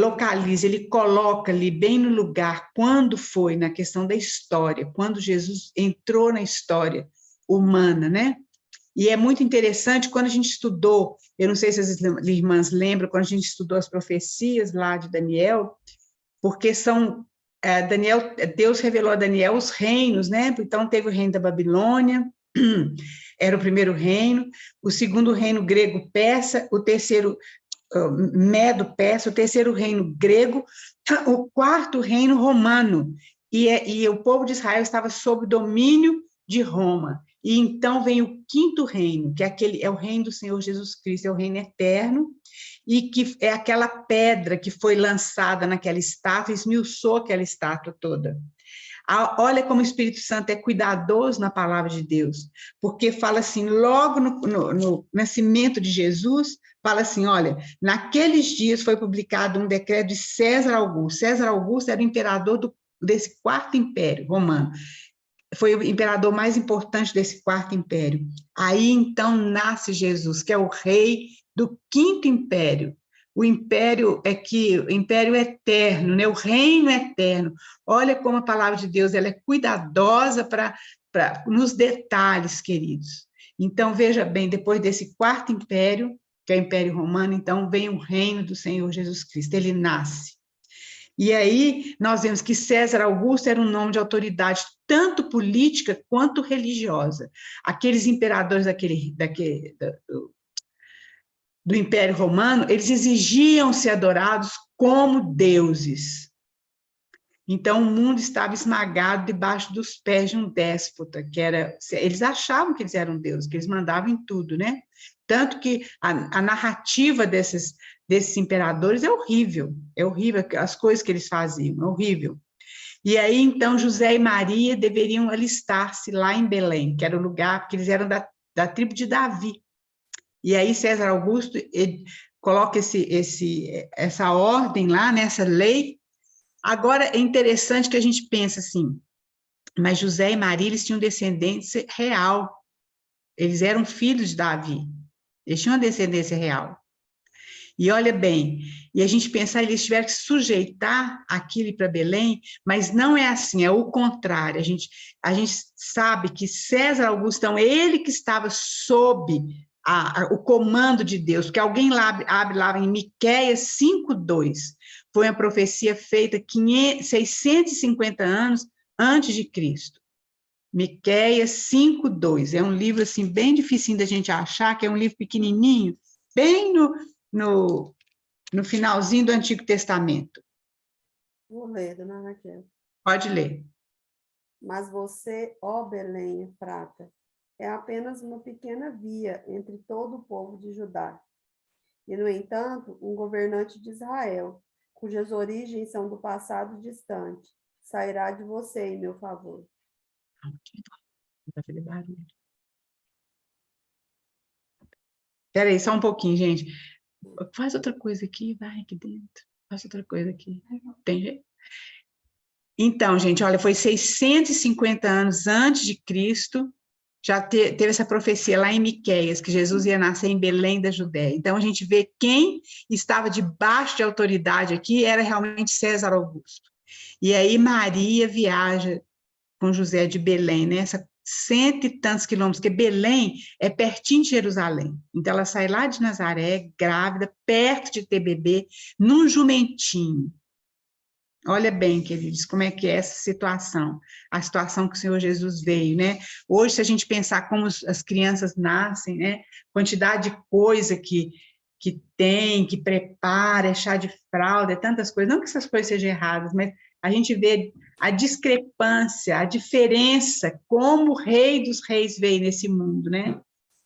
localiza, ele coloca ali bem no lugar, quando foi, na questão da história, quando Jesus entrou na história humana, né? E é muito interessante, quando a gente estudou, eu não sei se as irmãs lembram, quando a gente estudou as profecias lá de Daniel, porque Deus revelou a Daniel os reinos, né? Então, teve o reino da Babilônia, era o primeiro reino, o segundo reino grego-persa, o terceiro medo-persa, o terceiro reino grego, o quarto reino romano, e o povo de Israel estava sob domínio de Roma. E então vem o quinto reino, que é o reino do Senhor Jesus Cristo, é o reino eterno, e que é aquela pedra que foi lançada naquela estátua, esmiuçou aquela estátua toda. Olha como o Espírito Santo é cuidadoso na palavra de Deus, porque fala assim, logo no nascimento de Jesus, fala assim, olha, naqueles dias foi publicado um decreto de César Augusto. César Augusto era o imperador desse quarto império romano. Foi o imperador mais importante desse quarto império. Aí, então, nasce Jesus, que é o rei do quinto império. O império eterno, né? O reino eterno. Olha como a palavra de Deus ela é cuidadosa nos detalhes, queridos. Então, veja bem, depois desse quarto império, que é o Império Romano, então vem o reino do Senhor Jesus Cristo, ele nasce. E aí nós vemos que César Augusto era um nome de autoridade tanto política quanto religiosa. Aqueles imperadores do Império Romano, eles exigiam ser adorados como deuses. Então, o mundo estava esmagado debaixo dos pés de um déspota, eles achavam que eles eram deuses, que eles mandavam em tudo, né? Tanto que a narrativa desses imperadores é horrível as coisas que eles faziam, é horrível. E aí, então, José e Maria deveriam alistar-se lá em Belém, que era o lugar, porque eles eram da tribo de Davi. E aí, César Augusto coloca essa ordem lá, nessa lei. Agora, é interessante que a gente pense assim, mas José e Maria, eles tinham descendência real, eles eram filhos de Davi, eles tinham uma descendência real. E olha bem, e a gente pensar, eles tiveram que sujeitar aquilo para Belém, mas não é assim, é o contrário. A gente sabe que César Augustão, ele que estava sob o comando de Deus, porque alguém lá, abre lá em Miqueias 5:2, foi uma profecia feita 650 anos antes de Cristo. Miqueias 5:2, é um livro assim bem dificinho da gente achar, que é um livro pequenininho, bem no finalzinho do Antigo Testamento. Vou ler, dona Raquel. Pode ler. Mas você, ó Belém Efrata, é apenas uma pequena via entre todo o povo de Judá. E, no entanto, um governante de Israel, cujas origens são do passado distante, sairá de você em meu favor. Espera aí, só um pouquinho, gente. Faz outra coisa aqui, vai aqui dentro. Faz outra coisa aqui. Tem jeito? Então, gente, olha, foi 650 anos antes de Cristo, já teve essa profecia lá em Miqueias, que Jesus ia nascer em Belém da Judéia. Então, a gente vê quem estava debaixo de autoridade aqui era realmente César Augusto. E aí Maria viaja com José de Belém, né? 100 e tantos quilômetros, porque Belém é pertinho de Jerusalém. Então, ela sai lá de Nazaré, grávida, perto de ter bebê, num jumentinho. Olha bem, queridos, como é que é essa situação, a situação que o Senhor Jesus veio, né? Hoje, se a gente pensar como as crianças nascem, né? Quantidade de coisa que tem, que prepara, é chá de fralda, é tantas coisas, não que essas coisas sejam erradas, mas a gente vê a discrepância, a diferença, como o Rei dos Reis veio nesse mundo, né?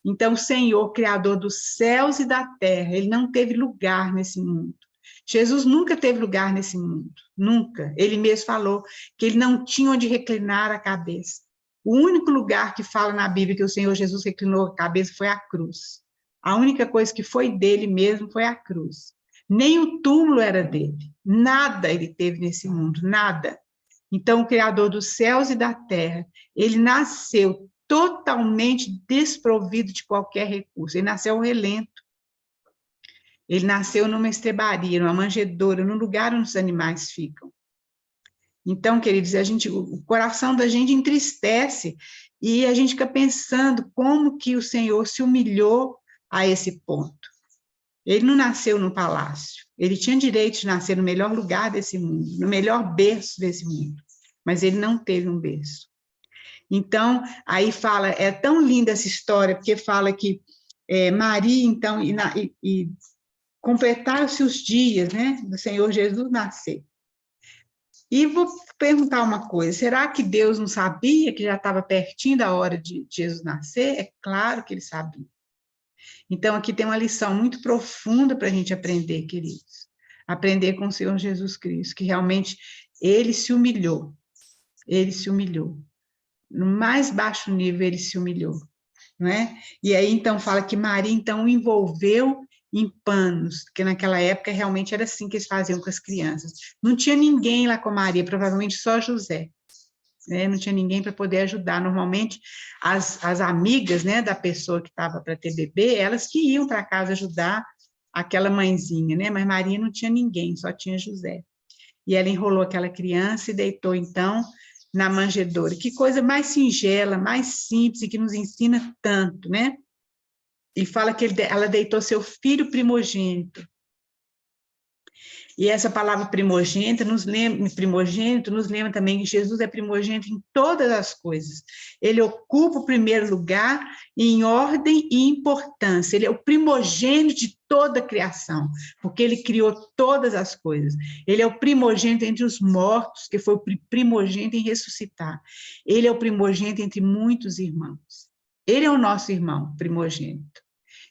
Então, o Senhor, Criador dos céus e da terra, ele não teve lugar nesse mundo. Jesus nunca teve lugar nesse mundo, nunca. Ele mesmo falou que ele não tinha onde reclinar a cabeça. O único lugar que fala na Bíblia que o Senhor Jesus reclinou a cabeça foi a cruz. A única coisa que foi dele mesmo foi a cruz. Nem o túmulo era dele. Nada ele teve nesse mundo, nada. Então, o Criador dos céus e da terra, ele nasceu totalmente desprovido de qualquer recurso. Ele nasceu ao relento. Ele nasceu numa estrebaria, numa manjedoura, num lugar onde os animais ficam. Então, queridos, o coração da gente entristece e a gente fica pensando como que o Senhor se humilhou a esse ponto. Ele não nasceu no palácio, ele tinha direito de nascer no melhor lugar desse mundo, no melhor berço desse mundo, mas ele não teve um berço. Então, aí fala, é tão linda essa história, porque fala que Maria, então, completaram-se os dias, né, do Senhor Jesus nascer. E vou perguntar uma coisa, será que Deus não sabia que já estava pertinho da hora de Jesus nascer? É claro que ele sabia. Então, aqui tem uma lição muito profunda para a gente aprender, queridos. Aprender com o Senhor Jesus Cristo, que realmente ele se humilhou. Ele se humilhou. No mais baixo nível, ele se humilhou. Não é? E aí, então, fala que Maria, então, o envolveu em panos, porque naquela época realmente era assim que eles faziam com as crianças. Não tinha ninguém lá com Maria, provavelmente só José. Né? Não tinha ninguém para poder ajudar. Normalmente, as amigas, né, da pessoa que estava para ter bebê, elas que iam para casa ajudar aquela mãezinha, né? Mas Maria não tinha ninguém, só tinha José. E ela enrolou aquela criança e deitou, então, na manjedoura. Que coisa mais singela, mais simples e que nos ensina tanto, né? E fala que ela deitou seu filho primogênito. E essa palavra primogênito nos lembra também que Jesus é primogênito em todas as coisas. Ele ocupa o primeiro lugar em ordem e importância. Ele é o primogênito de toda a criação, porque ele criou todas as coisas. Ele é o primogênito entre os mortos, que foi o primogênito em ressuscitar. Ele é o primogênito entre muitos irmãos. Ele é o nosso irmão primogênito.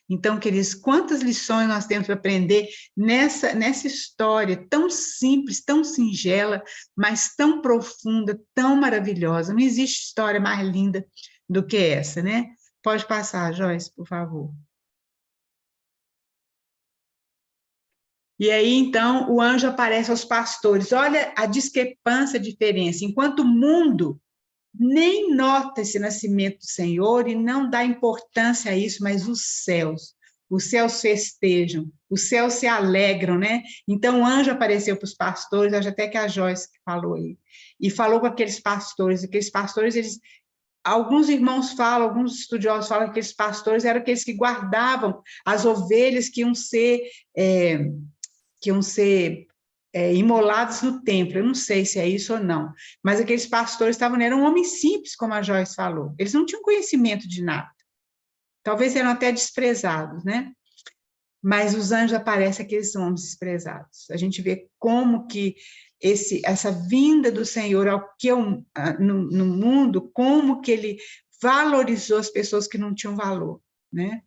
Então, queridos, quantas lições nós temos para aprender nessa história tão simples, tão singela, mas tão profunda, tão maravilhosa. Não existe história mais linda do que essa, né? Pode passar, Joyce, por favor. E aí, então, o anjo aparece aos pastores. Olha a discrepância, a diferença. Enquanto o mundo nem nota esse nascimento do Senhor e não dá importância a isso, mas os céus, os céus festejam, os céus se alegram, né? Então o anjo apareceu para os pastores, acho até que a Joyce falou aí, e falou com aqueles pastores, eles, alguns irmãos falam, alguns estudiosos falam que aqueles pastores eram aqueles que guardavam as ovelhas que iam ser imolados no templo. Eu não sei se é isso ou não, mas aqueles pastores eram homens simples, como a Joyce falou. Eles não tinham conhecimento de nada. Talvez eram até desprezados, né? Mas os anjos aparecem aqueles homens desprezados. A gente vê como que essa vinda do Senhor no mundo, como que ele valorizou as pessoas que não tinham valor, né?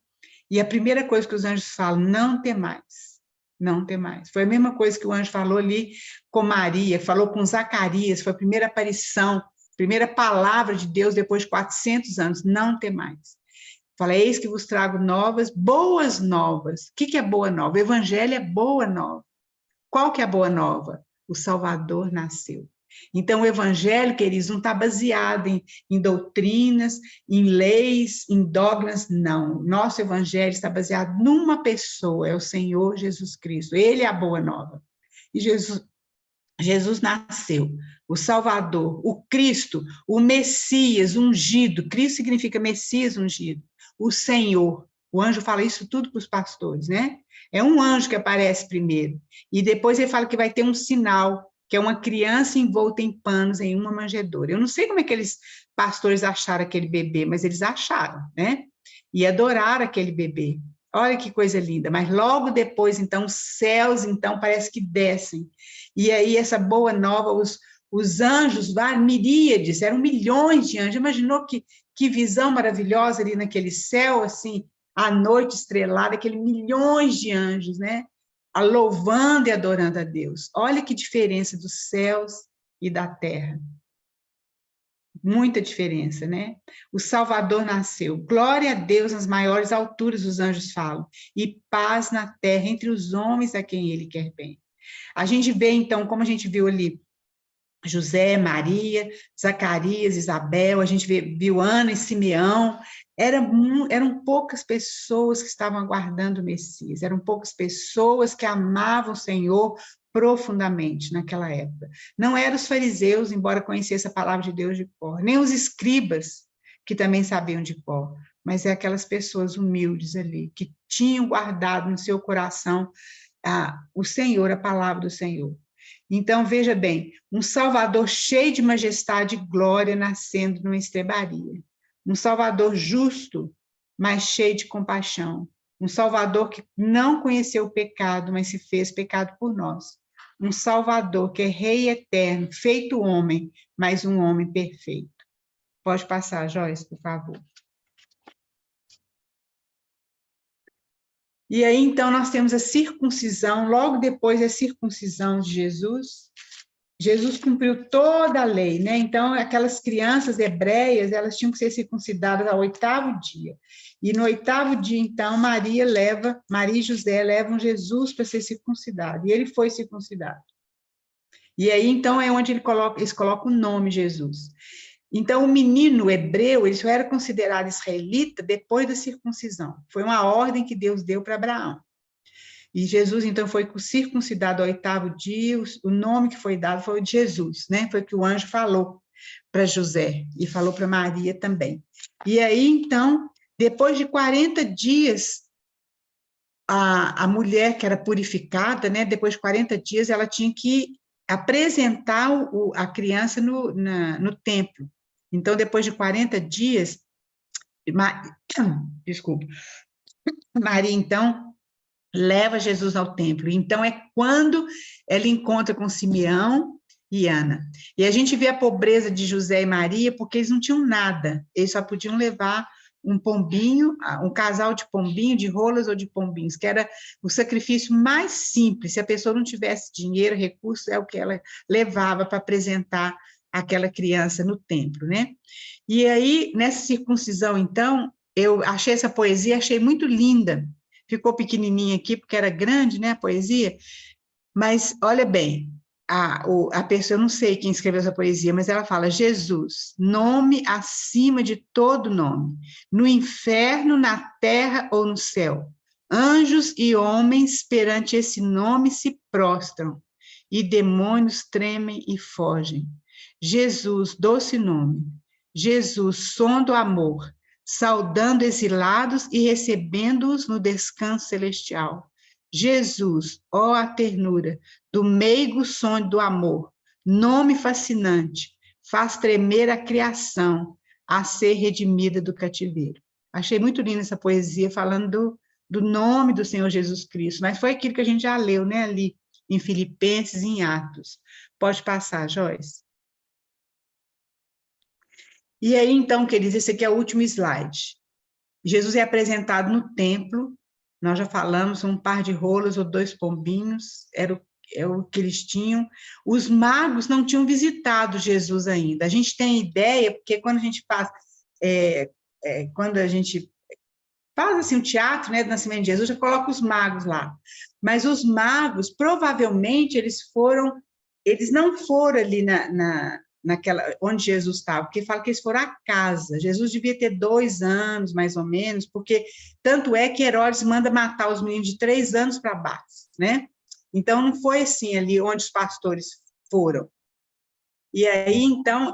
E a primeira coisa que os anjos falam, não temais, não temais. Foi a mesma coisa que o anjo falou ali com Maria, falou com Zacarias, foi a primeira aparição, primeira palavra de Deus depois de 400 anos, não temais. Fala, eis que vos trago boas novas. O que é boa nova? O evangelho é boa nova. Qual que é a boa nova? O Salvador nasceu. Então, o evangelho, queridos, não está baseado em doutrinas, em leis, em dogmas, não. Nosso evangelho está baseado numa pessoa, é o Senhor Jesus Cristo. Ele é a boa nova. E Jesus nasceu, o Salvador, o Cristo, o Messias ungido. Cristo significa Messias ungido. O Senhor, o anjo fala isso tudo para os pastores, né? É um anjo que aparece primeiro, e depois ele fala que vai ter um sinal, que é uma criança envolta em panos em uma manjedoura. Eu não sei como é que aqueles pastores acharam aquele bebê, mas eles acharam, né? E adoraram aquele bebê. Olha que coisa linda, mas logo depois, então, os céus, então, parece que descem, e aí essa boa nova, os anjos, miríades, eram milhões de anjos, imaginou que visão maravilhosa ali naquele céu, assim, à noite estrelada, aqueles milhões de anjos, né? Louvando e adorando a Deus. Olha que diferença dos céus e da terra. Muita diferença, né? O Salvador nasceu. Glória a Deus nas maiores alturas, os anjos falam. E paz na terra entre os homens a quem ele quer bem. A gente vê, então, como a gente viu ali, José, Maria, Zacarias, Isabel, a gente viu Ana e Simeão, eram poucas pessoas que estavam aguardando o Messias, eram poucas pessoas que amavam o Senhor profundamente naquela época. Não eram os fariseus, embora conhecessem a palavra de Deus de cor, nem os escribas, que também sabiam de cor, mas é aquelas pessoas humildes ali, que tinham guardado no seu coração o Senhor, a palavra do Senhor. Então, veja bem, um Salvador cheio de majestade e glória nascendo numa estrebaria. Um Salvador justo, mas cheio de compaixão. Um Salvador que não conheceu o pecado, mas se fez pecado por nós. Um Salvador que é Rei eterno, feito homem, mas um homem perfeito. Pode passar, Joyce, por favor. E aí, então, nós temos a circuncisão, logo depois da circuncisão de Jesus. Jesus cumpriu toda a lei, né? Então, aquelas crianças hebreias, elas tinham que ser circuncidadas ao 8º dia. E no 8º dia, então, Maria e José levam Jesus para ser circuncidado. E ele foi circuncidado. E aí, então, é onde eles colocam o nome Jesus. Então, o menino hebreu, ele só era considerado israelita depois da circuncisão. Foi uma ordem que Deus deu para Abraão. E Jesus, então, foi circuncidado ao 8º dia, o nome que foi dado foi o de Jesus, né? Foi o que o anjo falou para José, e falou para Maria também. E aí, então, depois de 40 dias, a mulher que era purificada, né? Depois de 40 dias, ela tinha que apresentar a criança no templo. Então, depois de 40 dias, desculpa, Maria, então, leva Jesus ao templo. Então, é quando ela encontra com Simeão e Ana. E a gente vê a pobreza de José e Maria, porque eles não tinham nada. Eles só podiam levar um pombinho, um casal de pombinho, de rolas ou de pombinhos, que era o sacrifício mais simples. Se a pessoa não tivesse dinheiro, recurso, é o que ela levava para apresentar aquela criança no templo, né? E aí, nessa circuncisão, então, eu achei essa poesia, achei muito linda. Ficou pequenininha aqui, porque era grande, né, a poesia, mas, olha bem, a pessoa, eu não sei quem escreveu essa poesia, mas ela fala, Jesus, nome acima de todo nome, no inferno, na terra ou no céu, Anjos e homens perante esse nome se prostram, e demônios tremem e fogem. Jesus, doce nome. Jesus, som do amor, saudando exilados e recebendo-os no descanso celestial. Jesus, ó a ternura, do meigo som do amor, nome fascinante, faz tremer a criação a ser redimida do cativeiro. Achei muito linda essa poesia, falando do nome do Senhor Jesus Cristo, mas foi aquilo que a gente já leu, né, ali em Filipenses, em Atos. Pode passar, Joyce. E aí, então, queridos, esse aqui é o último slide. Jesus é apresentado no templo, nós já falamos, um par de rolos ou 2 pombinhos, era o que eles tinham. Os magos não tinham visitado Jesus ainda. A gente tem ideia, porque quando a gente faz, quando a gente faz assim, o teatro, né, do nascimento de Jesus, já coloca os magos lá. Mas os magos, provavelmente, eles não foram ali naquela, onde Jesus estava, porque fala que eles foram à casa. Jesus devia ter 2 anos, mais ou menos, porque tanto é que Herodes manda matar os meninos de 3 anos para baixo, né? Então, não foi assim ali onde os pastores foram. E aí, então,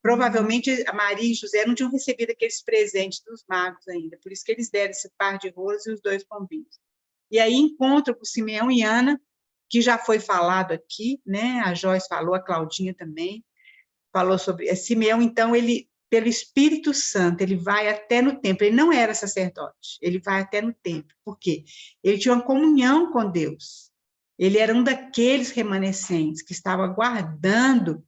provavelmente a Maria e José não tinham recebido aqueles presentes dos magos ainda, por isso que eles deram esse par de rolos e os 2 pombinhos. E aí encontra com Simeão e Ana, que já foi falado aqui, né? A Joyce falou, a Claudinha também falou sobre Simeão. Então, ele, pelo Espírito Santo, ele vai até no templo. Ele não era sacerdote, ele vai até no templo. Por quê? Ele tinha uma comunhão com Deus. Ele era um daqueles remanescentes que estava aguardando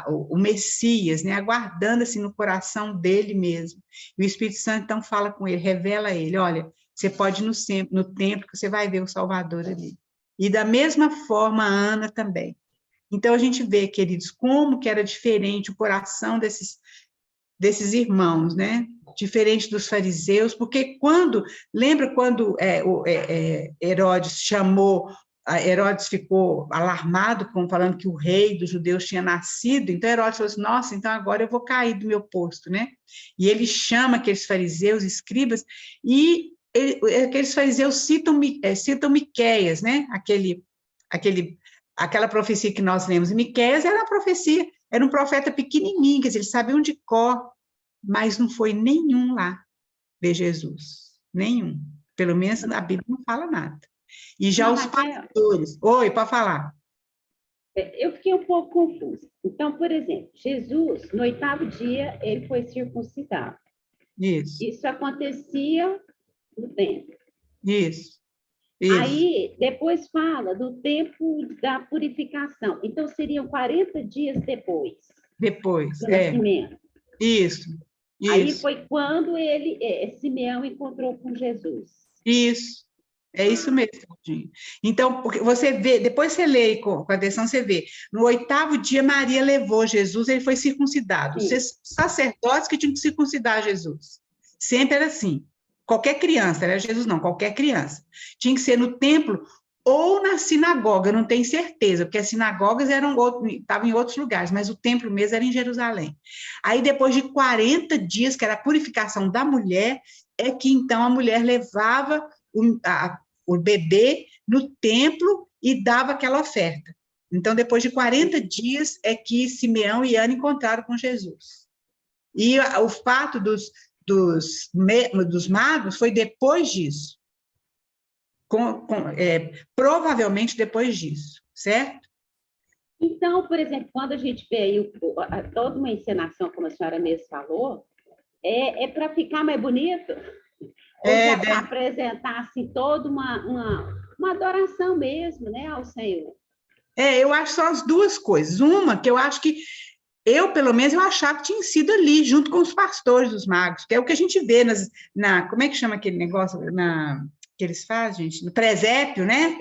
o Messias, né? Aguardando assim no coração dele mesmo. E o Espírito Santo, então, fala com ele, revela a ele, olha, você pode ir no templo que você vai ver o Salvador ali. E da mesma forma, a Ana também. Então, a gente vê, queridos, como que era diferente o coração desses irmãos, né? Diferente dos fariseus, porque lembra quando Herodes ficou alarmado, falando que o rei dos judeus tinha nascido, então Herodes falou assim, nossa, então agora eu vou cair do meu posto, né? E ele chama aqueles fariseus, escribas, e aqueles fariseus citam Miqueias, né? Aquela profecia que nós lemos. Miqueias era uma profecia, era um profeta pequenininho, quer dizer, eles sabiam de cor, mas não foi nenhum lá ver Jesus, nenhum. Pelo menos a Bíblia não fala nada. E já os pastores... Oi, pode falar. Eu fiquei um pouco confusa. Então, por exemplo, Jesus, no 8º dia, ele foi circuncidado. Isso. Isso acontecia no templo. Isso. Aí, depois fala do tempo da purificação. Então, seriam 40 dias depois. Depois, do nascimento. Isso. Aí foi quando Simeão encontrou com Jesus. Isso. É isso mesmo, Claudinho. Então, porque você vê, depois você lê com atenção, você vê, no 8º dia, Maria levou Jesus, ele foi circuncidado. Sim. Os sacerdotes que tinham que circuncidar Jesus. Sempre era assim. Qualquer criança, era Jesus não, qualquer criança. Tinha que ser no templo ou na sinagoga, eu não tenho certeza, porque as sinagogas estavam em outros lugares, mas o templo mesmo era em Jerusalém. Aí, depois de 40 dias, que era a purificação da mulher, é que então a mulher levava o bebê no templo e dava aquela oferta. Então, depois de 40 dias, é que Simeão e Ana encontraram com Jesus. E o fato dos magos foi depois disso. Provavelmente depois disso, certo? Então, por exemplo, quando a gente vê aí toda uma encenação, como a senhora mesmo falou, é para ficar mais bonito? Ou já para apresentar assim, toda uma adoração mesmo, né, ao Senhor? Eu acho só as duas coisas. Uma, que eu acho que pelo menos, eu achava que tinha sido ali, junto com os pastores dos magos, que é o que a gente vê como é que chama aquele negócio que eles fazem, gente? No presépio, né?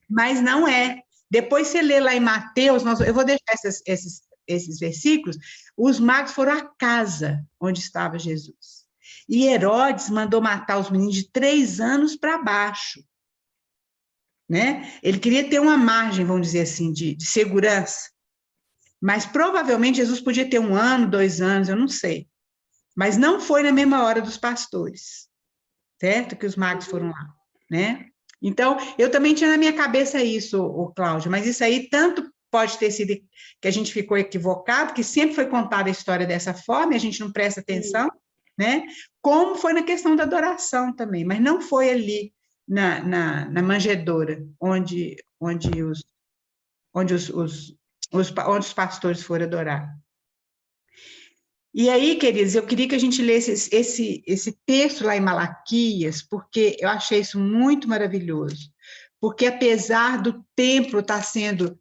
Mas não é. Depois você lê lá em Mateus, eu vou deixar esses versículos, os magos foram à casa onde estava Jesus. E Herodes mandou matar os meninos de 3 anos para baixo. Né? Ele queria ter uma margem, vamos dizer assim, de segurança. Mas provavelmente Jesus podia ter 1 ano, 2 anos, eu não sei. Mas não foi na mesma hora dos pastores, certo? Que os magos foram lá. né? Então, eu também tinha na minha cabeça isso, o Cláudio, mas isso aí tanto pode ter sido que a gente ficou equivocado, que sempre foi contada a história dessa forma, e a gente não presta atenção, né? Como foi na questão da adoração também, mas não foi ali na manjedoura, onde os pastores foram adorar. E aí, queridos, eu queria que a gente lesse esse texto lá em Malaquias, porque eu achei isso muito maravilhoso. Porque apesar do templo estar sendo,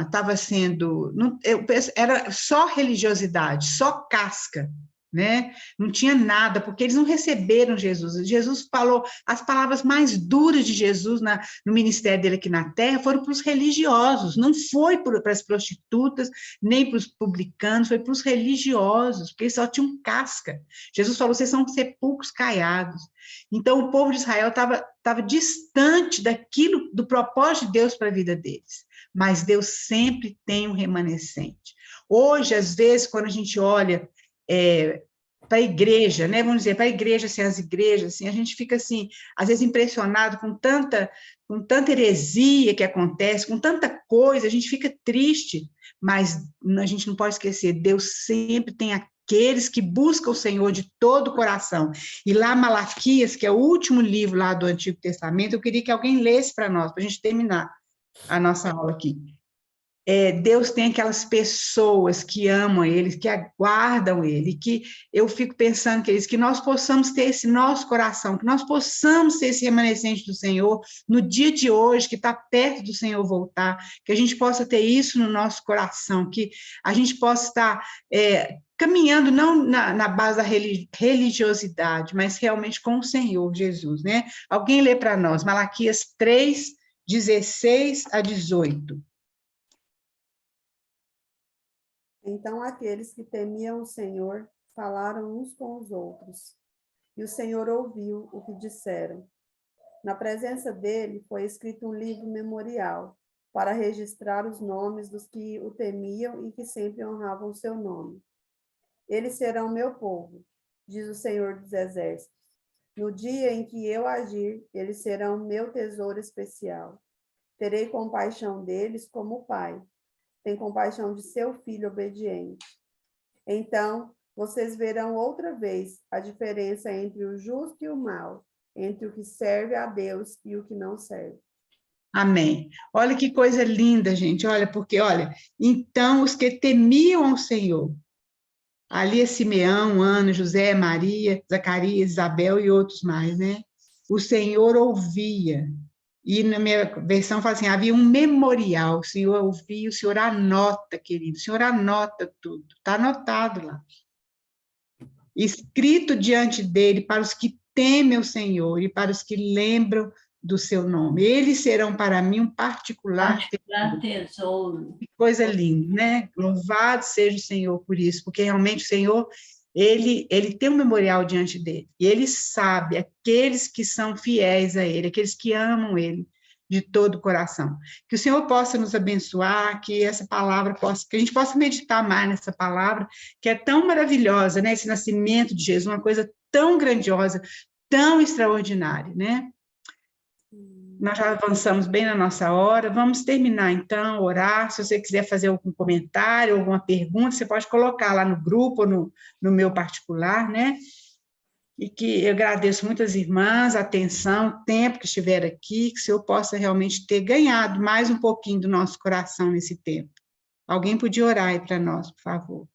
estava sendo, era só religiosidade, só casca, né? Não tinha nada, porque eles não receberam Jesus. Jesus falou, as palavras mais duras de Jesus no ministério dele aqui na Terra foram para os religiosos, não foi para as prostitutas, nem para os publicanos, foi para os religiosos, porque eles só tinham casca. Jesus falou, vocês são sepulcros caiados. Então, o povo de Israel estava distante daquilo, do propósito de Deus para a vida deles. Mas Deus sempre tem um remanescente. Hoje, às vezes, quando a gente olha para a igreja, né? Vamos dizer, para a igreja, assim, as igrejas, assim, a gente fica, assim, às vezes impressionado com tanta heresia que acontece, com tanta coisa, a gente fica triste, mas a gente não pode esquecer, Deus sempre tem aqueles que buscam o Senhor de todo o coração. E lá Malaquias, que é o último livro lá do Antigo Testamento, eu queria que alguém lesse para nós, para a gente terminar a nossa aula aqui. Deus tem aquelas pessoas que amam Ele, que aguardam Ele, que eu fico pensando, queridos, que nós possamos ter esse nosso coração, que nós possamos ser esse remanescente do Senhor no dia de hoje, que está perto do Senhor voltar, que a gente possa ter isso no nosso coração, que a gente possa estar caminhando não na base da religiosidade, mas realmente com o Senhor Jesus, né? Alguém lê para nós, Malaquias 3, 16 a 18. Então aqueles que temiam o Senhor falaram uns com os outros, e o Senhor ouviu o que disseram. Na presença dele foi escrito um livro memorial, para registrar os nomes dos que o temiam e que sempre honravam o seu nome. Eles serão meu povo, diz o Senhor dos Exércitos. No dia em que eu agir, eles serão meu tesouro especial. Terei compaixão deles como pai tem compaixão de seu filho obediente. Então, vocês verão outra vez a diferença entre o justo e o mal, entre o que serve a Deus e o que não serve. Amém. Olha que coisa linda, gente. Olha, porque, olha, então os que temiam ao Senhor, ali é Simeão, Ana, José, Maria, Zacarias, Isabel e outros mais, né? O Senhor ouvia. E na minha versão fala assim, havia um memorial, o Senhor ouvia, o Senhor anota, querido, o Senhor anota tudo, está anotado lá. Escrito diante dele para os que temem o Senhor e para os que lembram do seu nome. Eles serão para mim um particular tesouro. Que coisa linda, né? Louvado seja o Senhor por isso, porque realmente o Senhor, ele tem um memorial diante dele, e ele sabe aqueles que são fiéis a ele, aqueles que amam ele de todo o coração. Que o Senhor possa nos abençoar, que essa palavra que a gente possa meditar mais nessa palavra, que é tão maravilhosa, né? Esse nascimento de Jesus, uma coisa tão grandiosa, tão extraordinária, né? Nós já avançamos bem na nossa hora, vamos terminar então, orar. Se você quiser fazer algum comentário, alguma pergunta, você pode colocar lá no grupo, ou no meu particular, né? E que eu agradeço muito às irmãs, a atenção, o tempo que estiveram aqui, que o Senhor possa realmente ter ganhado mais um pouquinho do nosso coração nesse tempo. Alguém podia orar aí para nós, por favor.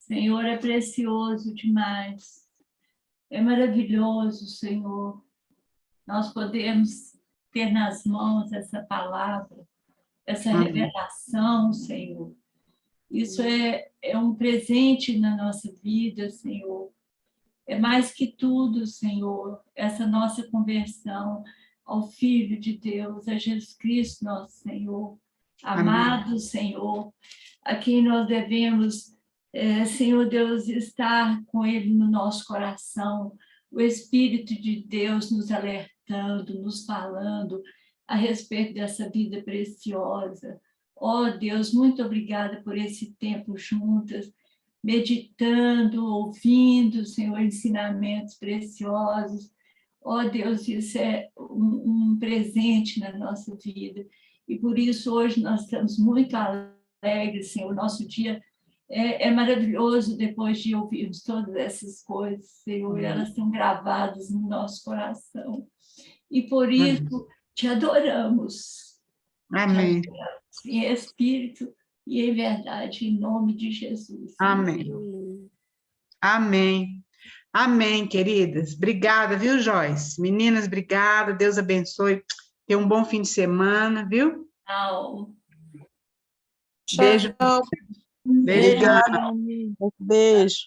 Senhor, é precioso demais, é maravilhoso, Senhor. Nós podemos ter nas mãos essa palavra, essa revelação, Senhor. Isso é um presente na nossa vida, Senhor. É mais que tudo, Senhor, essa nossa conversão ao Filho de Deus, a Jesus Cristo, nosso Senhor. Amado Amém. Senhor, a quem nós devemos, Senhor Deus, estar com Ele no nosso coração, o Espírito de Deus nos alertando, nos falando a respeito dessa vida preciosa, Ó Deus, muito obrigada por esse tempo juntas, meditando, ouvindo, Senhor, ensinamentos preciosos. Ó Deus, isso é um presente na nossa vida. E por isso hoje nós estamos muito alegres, Senhor. O nosso dia é maravilhoso depois de ouvirmos todas essas coisas, Senhor. Elas estão gravadas no nosso coração. E por isso te adoramos. Amém. Te adoramos em espírito e em verdade, em nome de Jesus. Amém. Amém. Amém, queridas. Obrigada, viu, Joyce? Meninas, obrigada. Deus abençoe. Tenha um bom fim de semana, viu? Tchau. Beijo. Tchau. Beijo. Obrigada. Beijo. Beijo.